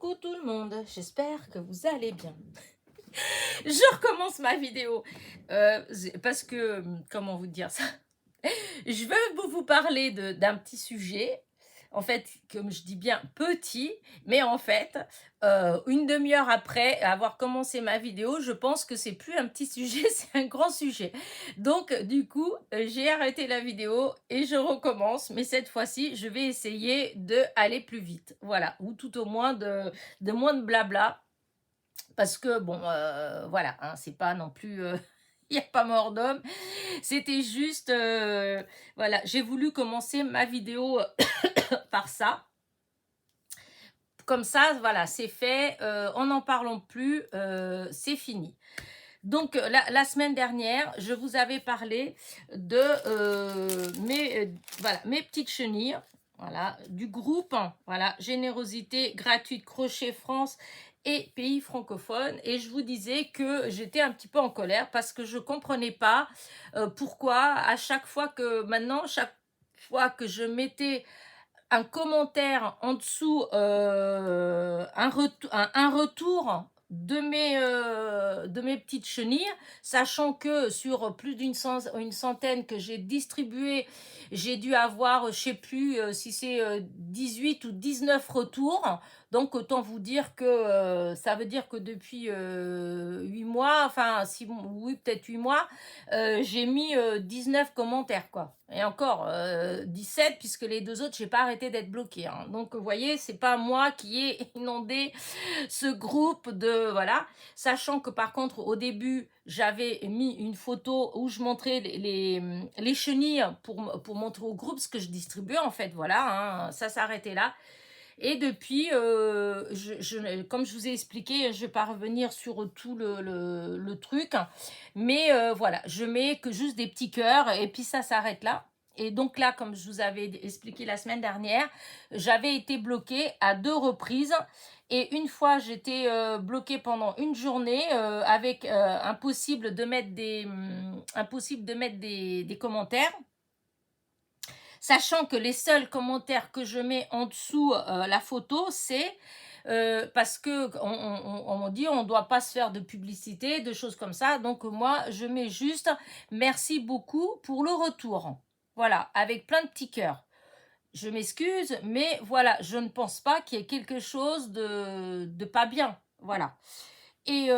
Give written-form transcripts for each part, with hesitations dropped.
Coucou tout le monde, j'espère que vous allez bien. Je recommence ma vidéo parce que, comment vous dire ça? Je veux vous parler d'un petit sujet, en fait, comme je dis bien petit, mais en fait, une demi-heure après avoir commencé ma vidéo, je pense que c'est plus un petit sujet, c'est un grand sujet. Donc du coup, j'ai arrêté la vidéo et je recommence, mais cette fois-ci, je vais essayer d'aller plus vite. Voilà, ou tout au moins de moins de blabla, parce que bon, voilà, hein, c'est pas non plus, il y a pas mort d'homme. C'était juste, voilà, j'ai voulu commencer ma vidéo par ça. Comme ça, voilà, c'est fait, on n'en parlons plus, c'est fini. Donc la semaine dernière, je vous avais parlé de voilà, mes petites chenilles, voilà, du groupe, voilà, Générosité Gratuite Crochet France et pays francophones, et je vous disais que j'étais un petit peu en colère parce que je comprenais pas pourquoi à chaque fois que maintenant, chaque fois que je mettais un commentaire en dessous, un retour de mes petites chenilles, sachant que sur plus une centaine que j'ai distribué, j'ai dû avoir, je sais plus si c'est 18 ou 19 retours. Donc autant vous dire que ça veut dire que depuis 8 mois, enfin oui, peut-être 8 mois, j'ai mis 19 commentaires, quoi. Et encore 17, puisque les deux autres, j'ai pas arrêté d'être bloquée, hein. Donc vous voyez, c'est pas moi qui ai inondé ce groupe de, voilà. Sachant que par contre, au début, j'avais mis une photo où je montrais les chenilles pour montrer au groupe ce que je distribuais, en fait, voilà, hein. Ça s'arrêtait là. Et depuis, comme je vous ai expliqué, je vais pas revenir sur tout le truc, mais voilà, je mets que juste des petits cœurs et puis ça s'arrête là. Et donc là, comme je vous avais expliqué la semaine dernière, j'avais été bloquée à 2 reprises. Et une fois, j'étais bloquée pendant une journée avec impossible de mettre des commentaires. Sachant que les seuls commentaires que je mets en dessous la photo, c'est parce que on m'a dit on ne doit pas se faire de publicité, de choses comme ça. Donc moi, je mets juste merci beaucoup pour le retour. Voilà, avec plein de petits cœurs. Je m'excuse, mais voilà, je ne pense pas qu'il y ait quelque chose de pas bien. Voilà. Et,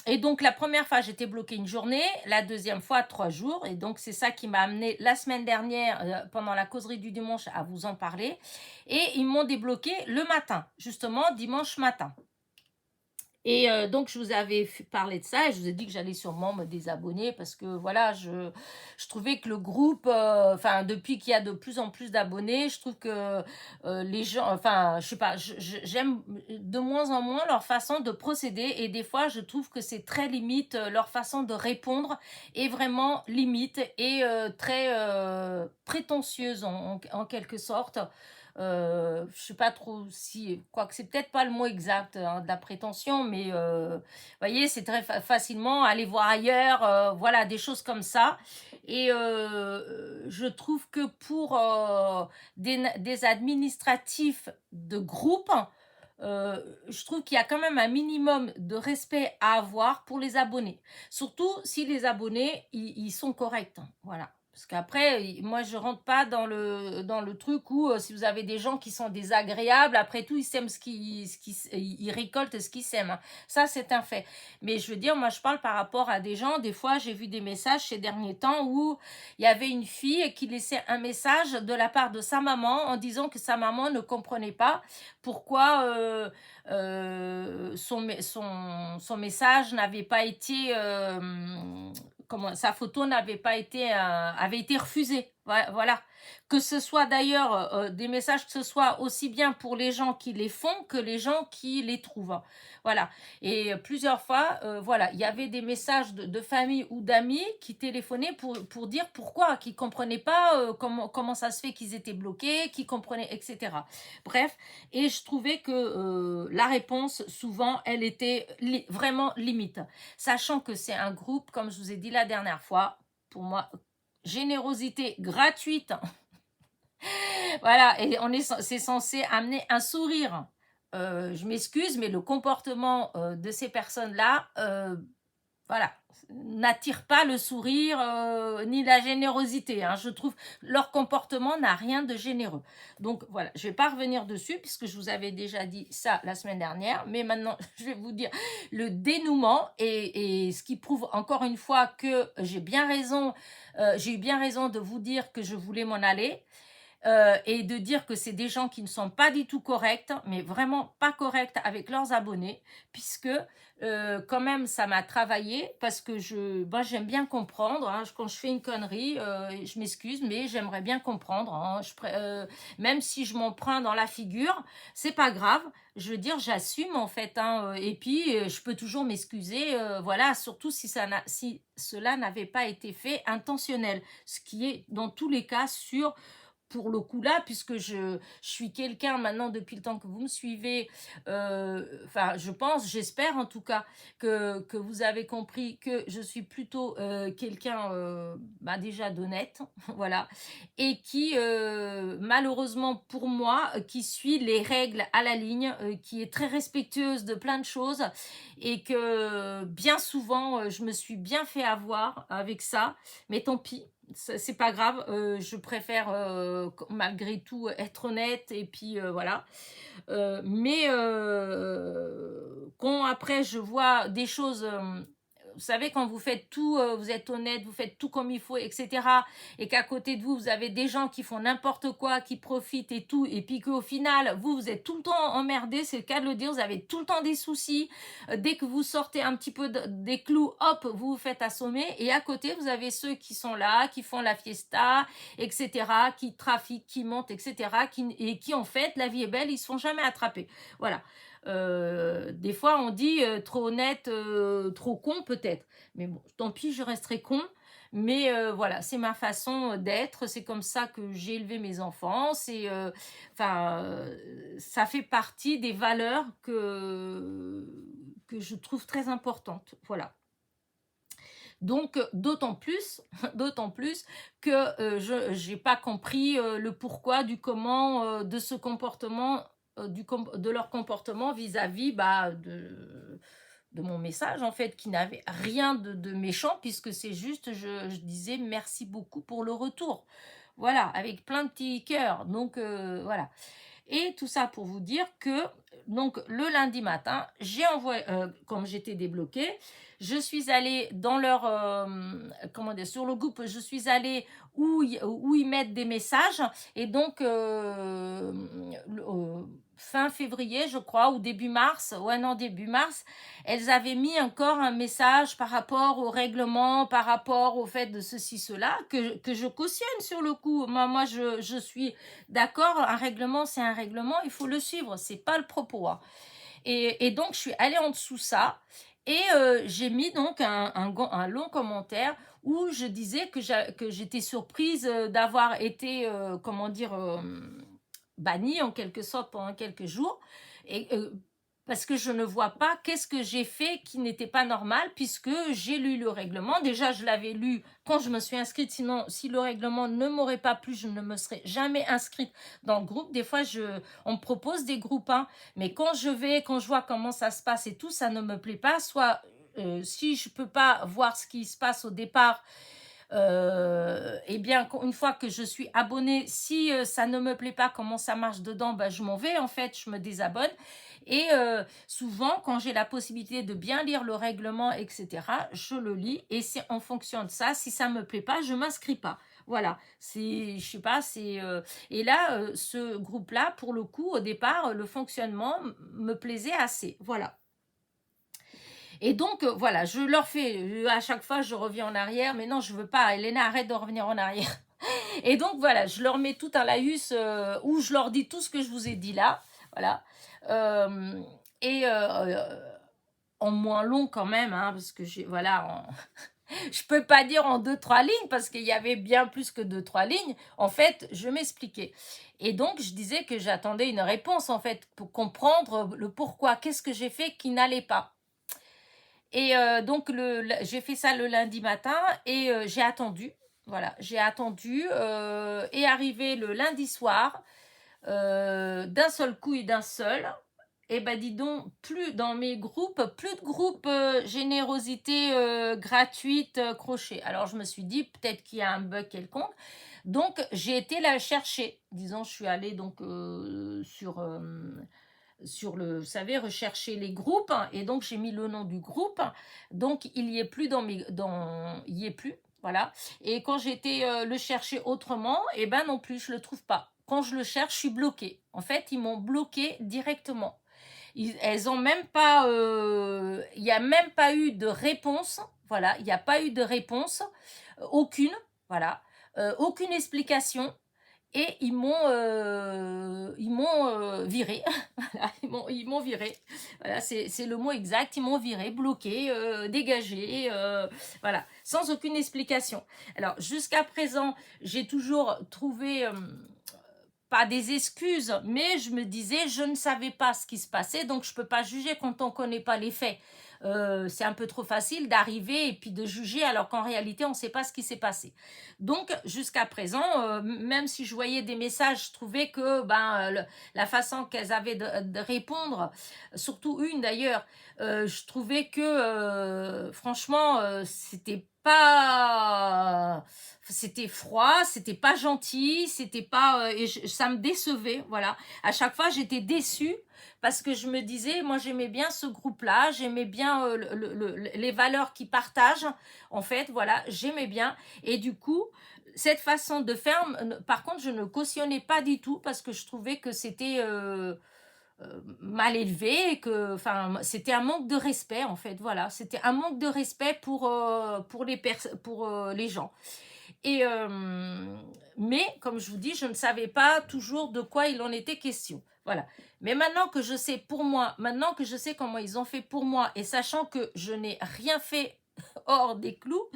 et donc, la première fois, j'étais bloquée une journée. La deuxième fois, 3 jours. Et donc, c'est ça qui m'a amené la semaine dernière, pendant la causerie du dimanche, à vous en parler. Et ils m'ont débloqué le matin, justement, dimanche matin. Et donc, je vous avais parlé de ça et je vous ai dit que j'allais sûrement me désabonner parce que voilà, je trouvais que le groupe, enfin, depuis qu'il y a de plus en plus d'abonnés, je trouve que les gens, enfin, je sais pas, j'aime de moins en moins leur façon de procéder et des fois, je trouve que c'est très limite, leur façon de répondre est vraiment limite et très prétentieuse en quelque sorte. Je sais pas trop si, quoique c'est peut-être pas le mot exact, hein, de la prétention, mais voyez, c'est très facilement aller voir ailleurs, voilà, des choses comme ça. Et je trouve que pour des administratifs de groupe, je trouve qu'il y a quand même un minimum de respect à avoir pour les abonnés. Surtout si les abonnés, ils sont corrects, hein, voilà. Parce qu'après, moi, je rentre pas dans le truc où si vous avez des gens qui sont désagréables, après tout, ils sèment ils récoltent ce qu'ils sèment, hein. Ça, c'est un fait. Mais je veux dire, moi, je parle par rapport à des gens. Des fois, j'ai vu des messages ces derniers temps où il y avait une fille qui laissait un message de la part de sa maman en disant que sa maman ne comprenait pas pourquoi son message n'avait pas été comment sa photo n'avait pas été avait été refusée. Voilà, que ce soit d'ailleurs des messages, que ce soit aussi bien pour les gens qui les font que les gens qui les trouvent, voilà. Et plusieurs fois, voilà, il y avait des messages de famille ou d'amis qui téléphonaient pour dire pourquoi, qui comprenaient pas comment ça se fait qu'ils étaient bloqués, qui comprenaient, etc. Bref, et je trouvais que la réponse, souvent, elle était vraiment limite. Sachant que c'est un groupe, comme je vous ai dit la dernière fois, pour moi, générosité gratuite Voilà, et c'est censé amener un sourire. Je m'excuse, mais le comportement de ces personnes-là, voilà, n'attire pas le sourire ni la générosité, hein. Je trouve leur comportement n'a rien de généreux. Donc voilà, je vais pas revenir dessus puisque je vous avais déjà dit ça la semaine dernière, mais maintenant je vais vous dire le dénouement et ce qui prouve encore une fois que j'ai bien raison, j'ai eu bien raison de vous dire que je voulais m'en aller. Et de dire que c'est des gens qui ne sont pas du tout corrects, mais vraiment pas corrects avec leurs abonnés, puisque quand même ça m'a travaillé, parce que moi j'aime bien comprendre, hein. Quand je fais une connerie, je m'excuse, mais j'aimerais bien comprendre, hein. Même si je m'en prends dans la figure, c'est pas grave, je veux dire, j'assume en fait, hein, et puis je peux toujours m'excuser, voilà, surtout si cela n'avait pas été fait intentionnel, ce qui est dans tous les cas sûr pour le coup là, puisque je suis quelqu'un maintenant depuis le temps que vous me suivez, enfin je pense, j'espère en tout cas que vous avez compris que je suis plutôt quelqu'un bah, déjà d'honnête, voilà, et qui malheureusement pour moi, qui suit les règles à la ligne, qui est très respectueuse de plein de choses et que bien souvent je me suis bien fait avoir avec ça, mais tant pis, c'est pas grave, je préfère malgré tout être honnête et puis voilà. Mais quand après je vois des choses, vous savez, quand vous faites tout, vous êtes honnête, vous faites tout comme il faut, etc. Et qu'à côté de vous, vous avez des gens qui font n'importe quoi, qui profitent et tout, et puis qu'au final, vous êtes tout le temps emmerdé, c'est le cas de le dire, vous avez tout le temps des soucis. Dès que vous sortez un petit peu des clous, hop, vous vous faites assommer. Et à côté, vous avez ceux qui sont là, qui font la fiesta, etc., qui trafiquent, qui montent, etc., et qui en fait, la vie est belle, ils se font jamais attraper. Voilà. Des fois, on dit trop honnête, trop con peut-être. Mais bon, tant pis, je resterai con. Mais voilà, c'est ma façon d'être. C'est comme ça que j'ai élevé mes enfants. Enfin, ça fait partie des valeurs que je trouve très importantes. Voilà. Donc, d'autant plus que je n'ai pas compris le pourquoi du comment de ce comportement, de leur comportement vis-à-vis bah, de mon message, en fait, qui n'avait rien de méchant, puisque c'est juste, je disais merci beaucoup pour le retour. Voilà, avec plein de petits cœurs. Donc, voilà. Et tout ça pour vous dire que donc le lundi matin, j'ai envoyé, comme j'étais débloquée, je suis allée dans leur, comment dire, sur le groupe, je suis allée où ils mettent des messages. Et donc, fin février, je crois, ou début mars, ouais non, début mars, elles avaient mis encore un message par rapport au règlement, par rapport au fait de ceci, cela, que je cautionne sur le coup. Moi je suis d'accord, un règlement, c'est un règlement, il faut le suivre, c'est pas le propos, hein. Et donc, je suis allée en dessous ça, et j'ai mis donc un long commentaire où je disais que j'étais surprise d'avoir été, comment dire, bannie en quelque sorte pendant quelques jours. Et parce que je ne vois pas qu'est-ce que j'ai fait qui n'était pas normal, puisque j'ai lu le règlement. Déjà, je l'avais lu quand je me suis inscrite, sinon, si le règlement ne m'aurait pas plu, je ne me serais jamais inscrite dans le groupe. Des fois, on me propose des groupes, hein, mais quand je vois comment ça se passe et tout, ça ne me plaît pas. Soit, si je peux pas voir ce qui se passe au départ, eh bien, une fois que je suis abonnée, si ça ne me plaît pas comment ça marche dedans, bah, je m'en vais, en fait, je me désabonne. Et souvent, quand j'ai la possibilité de bien lire le règlement, etc., je le lis, et c'est en fonction de ça. Si ça me plaît pas, je m'inscris pas. Voilà, je sais pas, et là, ce groupe-là, pour le coup, au départ, le fonctionnement me plaisait assez. Voilà. Et donc, voilà, je leur fais, à chaque fois, je reviens en arrière, mais non, je veux pas, Elena, arrête de revenir en arrière. Et donc, voilà, je leur mets tout un laïus où je leur dis tout ce que je vous ai dit là, voilà. Euh, et en moins long quand même, hein, parce que voilà, je peux pas dire en 2-3 lignes, parce qu'il y avait bien plus que 2-3 lignes. En fait, je m'expliquais. Et donc, je disais que j'attendais une réponse, en fait, pour comprendre le pourquoi, qu'est-ce que j'ai fait qui n'allait pas. Et donc, j'ai fait ça le lundi matin, et j'ai attendu. Voilà, j'ai attendu et arrivé le lundi soir, d'un seul coup et d'un seul. Et ben dis donc, plus dans mes groupes, plus de groupes générosité gratuite crochet. Alors je me suis dit peut-être qu'il y a un bug quelconque. Donc j'ai été la chercher. Disons, je suis allée donc sur le, vous savez, rechercher les groupes, et donc j'ai mis le nom du groupe, donc il y est plus il y est plus, voilà. Et quand j'étais le chercher autrement, et ben non plus, je le trouve pas. Quand je le cherche, je suis bloquée. En fait, ils m'ont bloqué directement. Elles ont même pas, il n'y a même pas eu de réponse, voilà, il n'y a pas eu de réponse, aucune, voilà, aucune explication. Et ils m'ont viré. Voilà, ils m'ont viré. Voilà, c'est le mot exact. Ils m'ont viré, bloqué, dégagé. Voilà, sans aucune explication. Alors, jusqu'à présent, j'ai toujours trouvé pas des excuses, mais je me disais, je ne savais pas ce qui se passait, donc je ne peux pas juger quand on ne connaît pas les faits. C'est un peu trop facile d'arriver et puis de juger alors qu'en réalité on ne sait pas ce qui s'est passé. Donc jusqu'à présent, même si je voyais des messages, je trouvais que la façon qu'elles avaient de répondre, surtout une d'ailleurs, je trouvais que franchement c'était froid, c'était pas gentil, c'était pas ça me décevait, voilà. À chaque fois j'étais déçue parce que je me disais, moi j'aimais bien ce groupe-là, j'aimais bien les valeurs qu'ils partagent, en fait, voilà, j'aimais bien. Et du coup, cette façon de faire, par contre, je ne cautionnais pas du tout parce que je trouvais que c'était mal élevé et que, enfin, c'était un manque de respect, en fait, voilà. C'était un manque de respect pour les gens. Et mais comme je vous dis, je ne savais pas toujours de quoi il en était question. Voilà. Mais maintenant que je sais pour moi, maintenant que je sais comment ils ont fait pour moi, et sachant que je n'ai rien fait hors des clous,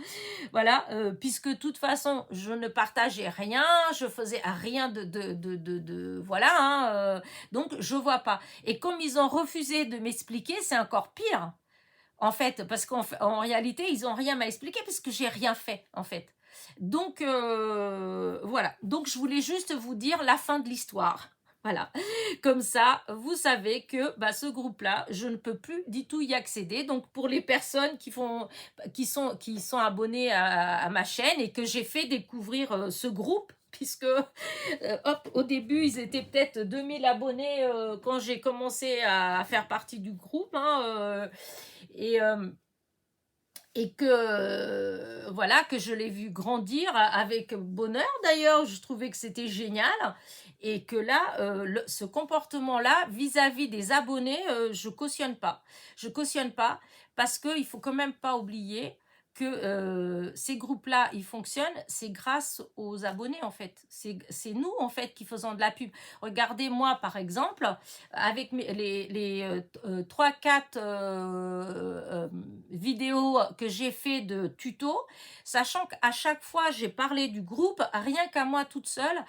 voilà, puisque de toute façon, je ne partageais rien, je faisais rien voilà, hein, donc je vois pas. Et comme ils ont refusé de m'expliquer, c'est encore pire. En fait, parce qu'en réalité, ils n'ont rien à m'expliquer puisque j'ai rien fait, en fait. Donc, voilà. Donc, je voulais juste vous dire la fin de l'histoire. Voilà. Comme ça, vous savez que ce groupe-là, je ne peux plus du tout y accéder. Donc, pour les personnes qui sont abonnées à ma chaîne et que j'ai fait découvrir ce groupe, puisque hop, au début, ils étaient peut-être 2000 abonnés quand j'ai commencé à faire partie du groupe, hein, et, euh, et que voilà, que je l'ai vu grandir avec bonheur d'ailleurs. Je trouvais que c'était génial et que là, ce comportement-là vis-à-vis des abonnés, je cautionne pas. Je cautionne pas parce qu'il faut quand même pas oublier que ces groupes-là, ils fonctionnent, c'est grâce aux abonnés en fait. C'est nous en fait qui faisons de la pub. Regardez moi par exemple, avec les 3-4 vidéos que j'ai fait de tutos, sachant qu'à chaque fois j'ai parlé du groupe, rien qu'à moi toute seule,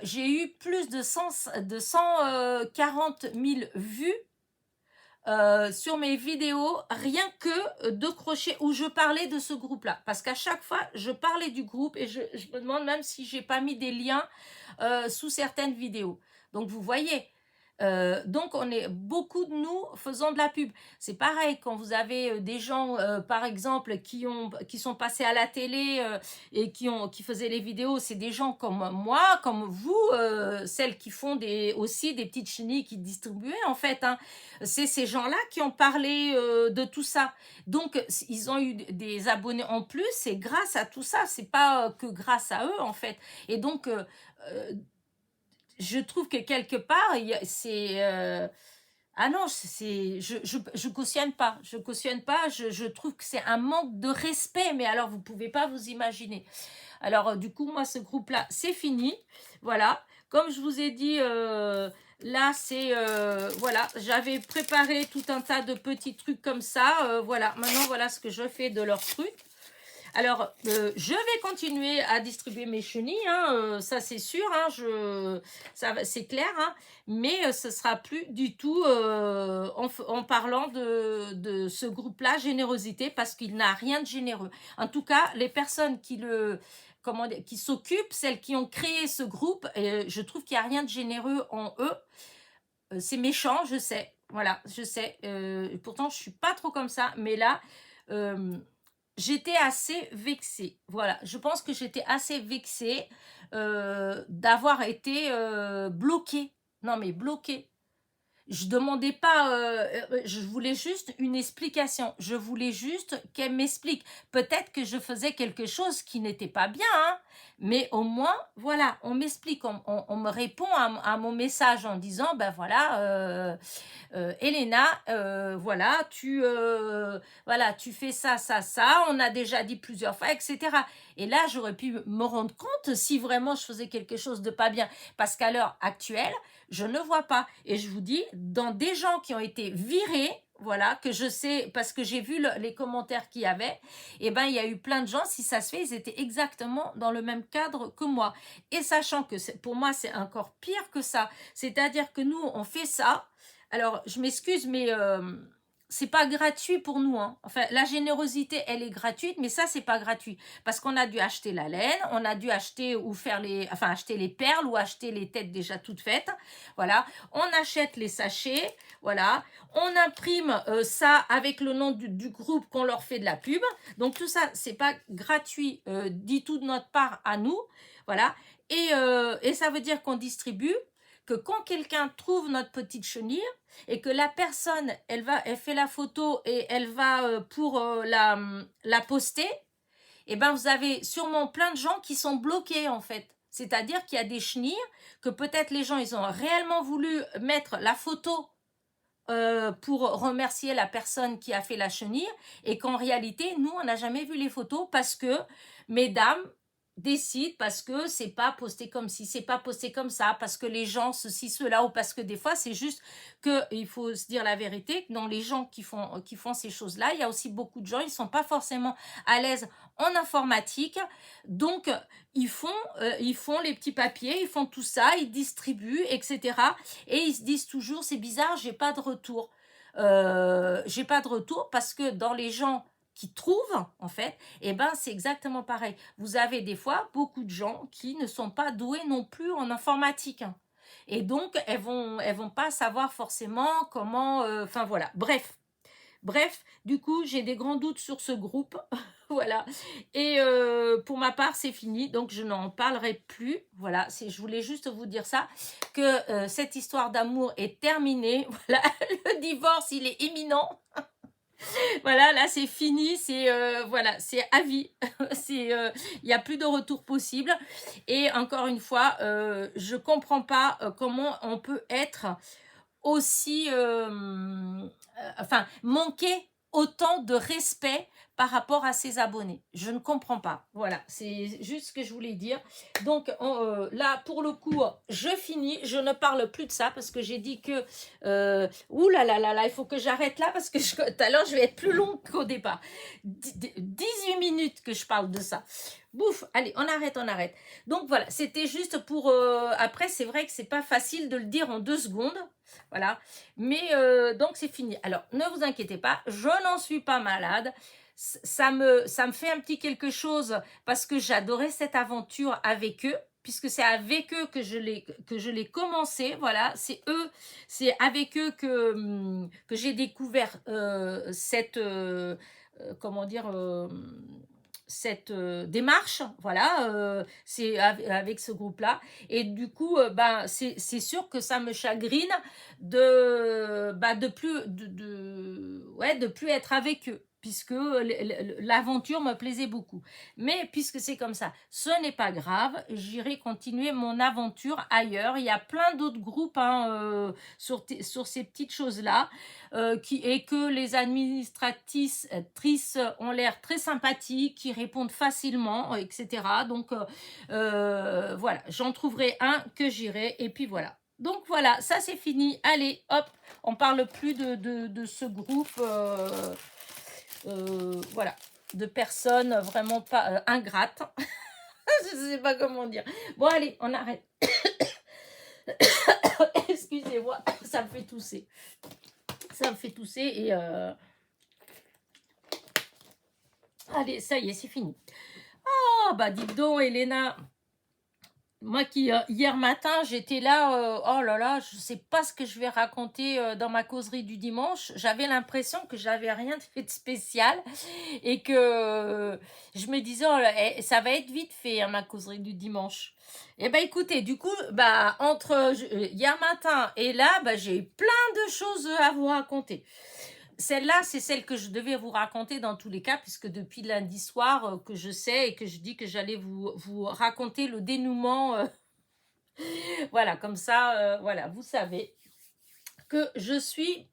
j'ai eu plus de 140 000 vues sur mes vidéos, rien que de crochet où je parlais de ce groupe-là. Parce qu'à chaque fois, je parlais du groupe et je me demande même si j'ai pas mis des liens sous certaines vidéos. Donc, vous voyez, donc on est beaucoup de nous faisant de la pub. C'est pareil quand vous avez des gens, par exemple, qui sont passés à la télé et qui faisaient les vidéos. C'est des gens comme moi, comme vous, celles qui font aussi des petites chenilles qui distribuaient en fait, hein. C'est ces gens-là qui ont parlé de tout ça. Donc ils ont eu des abonnés en plus. C'est grâce à tout ça. C'est pas que grâce à eux en fait. Et donc je trouve que quelque part, c'est... ah non, je cautionne pas. Je cautionne pas. Je trouve que c'est un manque de respect. Mais alors, vous pouvez pas vous imaginer. Alors, du coup, moi, ce groupe-là, c'est fini. Voilà. Comme je vous ai dit, là, c'est... voilà, j'avais préparé tout un tas de petits trucs comme ça. Voilà, maintenant, voilà ce que je fais de leurs trucs. Alors, je vais continuer à distribuer mes chenilles, hein, ça c'est sûr, hein, c'est clair, hein, mais ce sera plus du tout en parlant de ce groupe-là, générosité, parce qu'il n'a rien de généreux. En tout cas, les personnes comment dire, qui s'occupent, celles qui ont créé ce groupe, et je trouve qu'il n'y a rien de généreux en eux. C'est méchant, je sais. Voilà, je sais. Pourtant, je suis pas trop comme ça, mais là, euh, j'étais assez vexée. Voilà, je pense que j'étais assez vexée d'avoir été bloquée. Non, mais bloquée. Je demandais pas, je voulais juste une explication. Je voulais juste qu'elle m'explique. Peut-être que je faisais quelque chose qui n'était pas bien, hein, mais au moins, voilà, on m'explique, on me répond à mon message en disant, ben voilà, Elena, voilà, tu fais ça, ça, ça, on a déjà dit plusieurs fois, etc. Et là, j'aurais pu me rendre compte si vraiment je faisais quelque chose de pas bien. Parce qu'à l'heure actuelle, je ne vois pas. Et je vous dis, dans des gens qui ont été virés, voilà, que je sais, parce que j'ai vu les commentaires qu'il y avait, et ben il y a eu plein de gens, si ça se fait, ils étaient exactement dans le même cadre que moi. Et sachant que pour moi, c'est encore pire que ça. C'est-à-dire que nous, on fait ça. Alors, je m'excuse, mais c'est pas gratuit pour nous, hein. Enfin, la générosité, elle est gratuite, mais ça, c'est pas gratuit. Parce qu'on a dû acheter la laine, on a dû acheter ou acheter les perles ou acheter les têtes déjà toutes faites. Voilà. On achète les sachets. Voilà. On imprime ça avec le nom du groupe qu'on leur fait de la pub. Donc, tout ça, c'est pas gratuit du tout de notre part à nous. Voilà. Et ça veut dire qu'on distribue, que quand quelqu'un trouve notre petite chenille et que la personne, elle fait la photo et elle va pour la poster, et ben vous avez sûrement plein de gens qui sont bloqués en fait. C'est-à-dire qu'il y a des chenilles que peut-être les gens, ils ont réellement voulu mettre la photo pour remercier la personne qui a fait la chenille et qu'en réalité, nous, on n'a jamais vu les photos parce que, mesdames, décident parce que c'est pas posté comme ci, c'est pas posté comme ça, parce que les gens ceci, cela, ou parce que des fois c'est juste que il faut se dire la vérité, que dans les gens qui font ces choses-là, il y a aussi beaucoup de gens, ils sont pas forcément à l'aise en informatique, donc ils font les petits papiers, ils font tout ça, ils distribuent, etc. Et ils se disent toujours, c'est bizarre, j'ai pas de retour. J'ai pas de retour parce que dans les gens qui trouvent, en fait, eh ben, c'est exactement pareil. Vous avez des fois beaucoup de gens qui ne sont pas doués non plus en informatique, hein. Et donc, elles vont pas savoir forcément comment, enfin voilà. Bref, du coup, j'ai des grands doutes sur ce groupe. Voilà. Et pour ma part, c'est fini. Donc, je n'en parlerai plus. Voilà. Je voulais juste vous dire ça, que cette histoire d'amour est terminée. Voilà. Le divorce, il est imminent. Voilà, là, c'est fini. Voilà, c'est à vie. Il n'y a plus de retour possible. Et encore une fois, je ne comprends pas comment on peut être aussi, manquer autant de respect par rapport à ses abonnés. Je ne comprends pas. Voilà, c'est juste ce que je voulais dire. Donc là, pour le coup, je finis. Je ne parle plus de ça parce que j'ai dit que... ouh là là là là, il faut que j'arrête là parce que tout à l'heure, je vais être plus long qu'au départ. 18 minutes que je parle de ça. Bouf, allez, on arrête. Donc voilà, c'était juste pour... après, c'est vrai que c'est pas facile de le dire en 2 secondes. Voilà. Mais donc, c'est fini. Alors, ne vous inquiétez pas, je n'en suis pas malade. Ça me fait un petit quelque chose parce que j'adorais cette aventure avec eux, puisque c'est avec eux que je l'ai commencé. Voilà, c'est avec eux que j'ai découvert comment dire, cette démarche, voilà, c'est avec ce groupe-là. Et du coup, c'est sûr que ça me chagrine de plus être avec eux, puisque l'aventure me plaisait beaucoup. Mais puisque c'est comme ça, ce n'est pas grave, j'irai continuer mon aventure ailleurs. Il y a plein d'autres groupes, hein, sur ces petites choses-là, et que les administratrices ont l'air très sympathiques, qui répondent facilement, etc. Donc, voilà, j'en trouverai un que j'irai, et puis voilà. Donc voilà, ça c'est fini. Allez, hop, on parle plus de ce groupe, voilà, de personnes vraiment pas ingrates. Je ne sais pas comment dire. Bon, allez, on arrête. Excusez-moi, ça me fait tousser. Et allez, ça y est, c'est fini. Oh, bah dites donc, Elena. Moi qui, hier matin, j'étais là, oh là là, je sais pas ce que je vais raconter dans ma causerie du dimanche. J'avais l'impression que j'avais rien fait de spécial et que je me disais, oh là, ça va être vite fait, hein, ma causerie du dimanche. Et ben écoutez, du coup, bah entre hier matin et là, bah, j'ai eu plein de choses à vous raconter. Celle-là, c'est celle que je devais vous raconter dans tous les cas, puisque depuis lundi soir que je sais et que je dis que j'allais vous raconter le dénouement. Voilà, comme ça, voilà, vous savez que je suis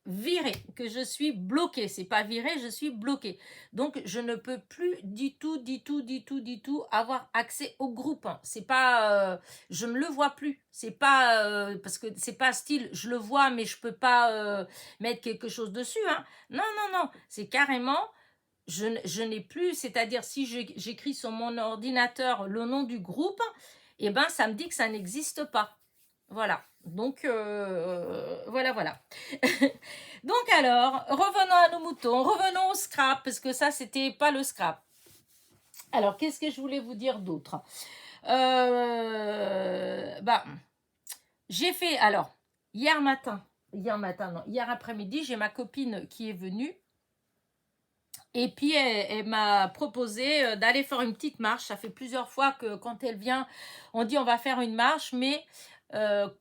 virée, que je suis bloquée. C'est pas virée, je suis bloquée. Donc, je ne peux plus du tout avoir accès au groupe. C'est pas, je ne le vois plus. C'est pas, parce que c'est pas style, je le vois, mais je peux pas mettre quelque chose dessus. Hein. Non, non, non. C'est carrément, je n'ai plus, c'est-à-dire si j'écris sur mon ordinateur le nom du groupe, et ben ça me dit que ça n'existe pas. Voilà. Donc voilà, voilà. Donc alors, revenons à nos moutons, revenons au scrap, parce que ça, c'était pas le scrap. Alors, qu'est-ce que je voulais vous dire d'autre bah, j'ai fait, alors, hier après-midi, j'ai ma copine qui est venue. Et puis, elle m'a proposé d'aller faire une petite marche. Ça fait plusieurs fois que quand elle vient, on dit on va faire une marche, mais elle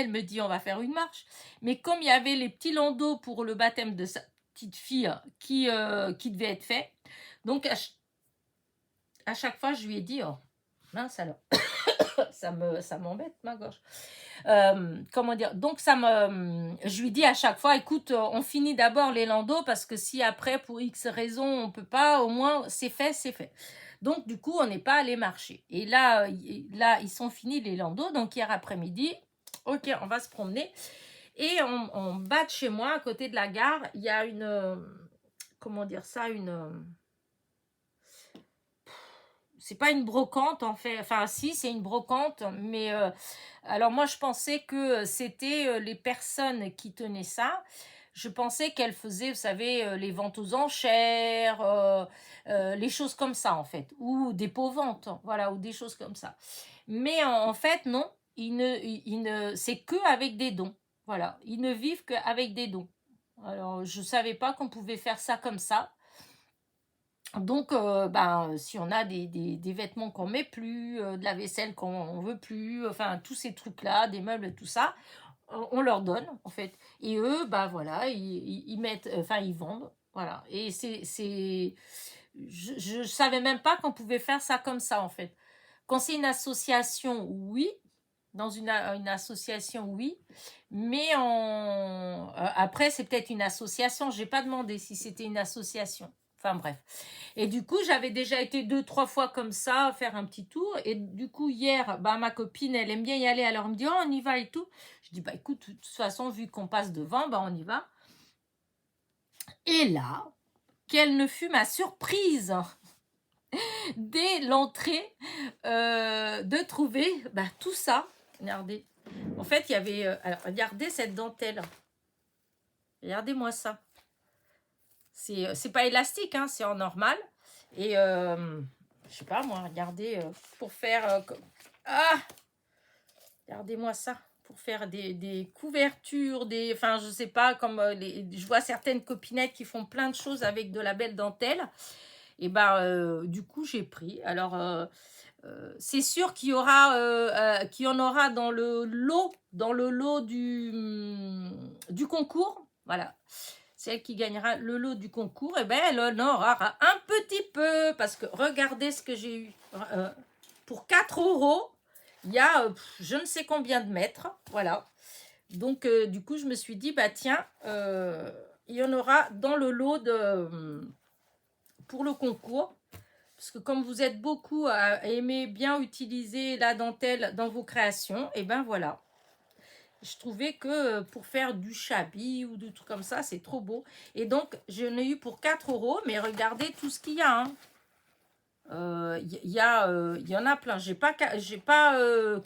me dit on va faire une marche. Mais comme il y avait les petits landaux pour le baptême de sa petite fille qui devait être fait, donc à chaque fois, je lui ai dit, oh, mince alors, ça m'embête ma gorge. Comment dire, donc je lui dis à chaque fois, écoute, on finit d'abord les landaux parce que si après pour X raison on peut pas, au moins c'est fait, c'est fait. Donc du coup on n'est pas allé marcher. Et là ils sont finis les landaux, donc hier après-midi, ok, on va se promener. Et en bas de chez moi, à côté de la gare, il y a une, comment dire ça, c'est pas une brocante en fait, enfin si c'est une brocante, mais alors moi je pensais que c'était les personnes qui tenaient ça. Je pensais qu'elles faisaient, vous savez, les ventes aux enchères, les choses comme ça en fait, ou des pots-ventes, voilà, ou des choses comme ça. Mais en fait non, c'est que avec des dons, voilà, ils ne vivent qu'avec des dons. Alors je savais pas qu'on pouvait faire ça comme ça. Donc, si on a des vêtements qu'on met plus, de la vaisselle qu'on veut plus, enfin tous ces trucs-là, des meubles, tout ça, on leur donne en fait. Et eux, bah voilà, ils mettent, enfin ils vendent, voilà. Et je savais même pas qu'on pouvait faire ça comme ça en fait. Quand c'est une association, oui. Dans une association, oui. Mais après, c'est peut-être une association. J'ai pas demandé si c'était une association. Enfin bref. Et du coup, j'avais déjà été 2, 3 fois comme ça, faire un petit tour. Et du coup, hier, bah, ma copine, elle aime bien y aller. Alors, elle me dit, oh, on y va et tout. Je dis, bah écoute, de toute façon, vu qu'on passe devant, bah on y va. Et là, quelle ne fut ma surprise dès l'entrée de trouver bah, tout ça. Regardez. En fait, il y avait... alors, regardez cette dentelle. Regardez-moi ça. C'est pas élastique, hein, c'est en normal. Et je sais pas moi, regardez, pour faire... ah, regardez-moi ça. Pour faire des couvertures, enfin je sais pas, comme je vois certaines copinettes qui font plein de choses avec de la belle dentelle. Et ben du coup j'ai pris. Alors c'est sûr qu'il y en aura dans le lot du concours. Voilà. Celle qui gagnera le lot du concours, et ben elle en aura un petit peu. Parce que regardez ce que j'ai eu. Pour 4 €, il y a je ne sais combien de mètres. Voilà. Donc du coup, je me suis dit, bah tiens, il y en aura dans le lot pour le concours. Parce que comme vous êtes beaucoup à aimer bien utiliser la dentelle dans vos créations, et ben voilà. Je trouvais que pour faire du chablis ou du truc comme ça, c'est trop beau. Et donc, je l'ai eu pour 4 €, mais regardez tout ce qu'il y a. Il y en a plein. J'ai pas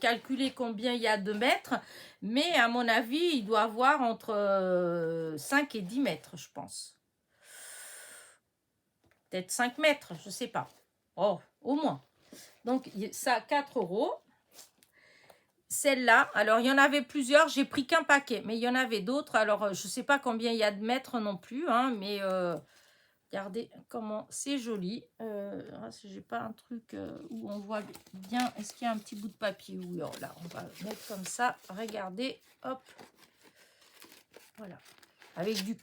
calculé combien il y a de mètres, mais à mon avis, il doit avoir entre 5 et 10 mètres, je pense. peut-être 5 mètres, je sais pas. Oh, au moins. Donc, ça, 4 euros. Celle-là, alors il y en avait plusieurs, j'ai pris qu'un paquet, mais il y en avait d'autres. Alors, je sais pas combien il y a de mètres non plus, hein, mais regardez comment c'est joli. Si j'ai pas un truc où on voit bien, est-ce qu'il y a un petit bout de papier? Oui, oh là, on va mettre comme ça. Regardez, hop. Voilà. Avec du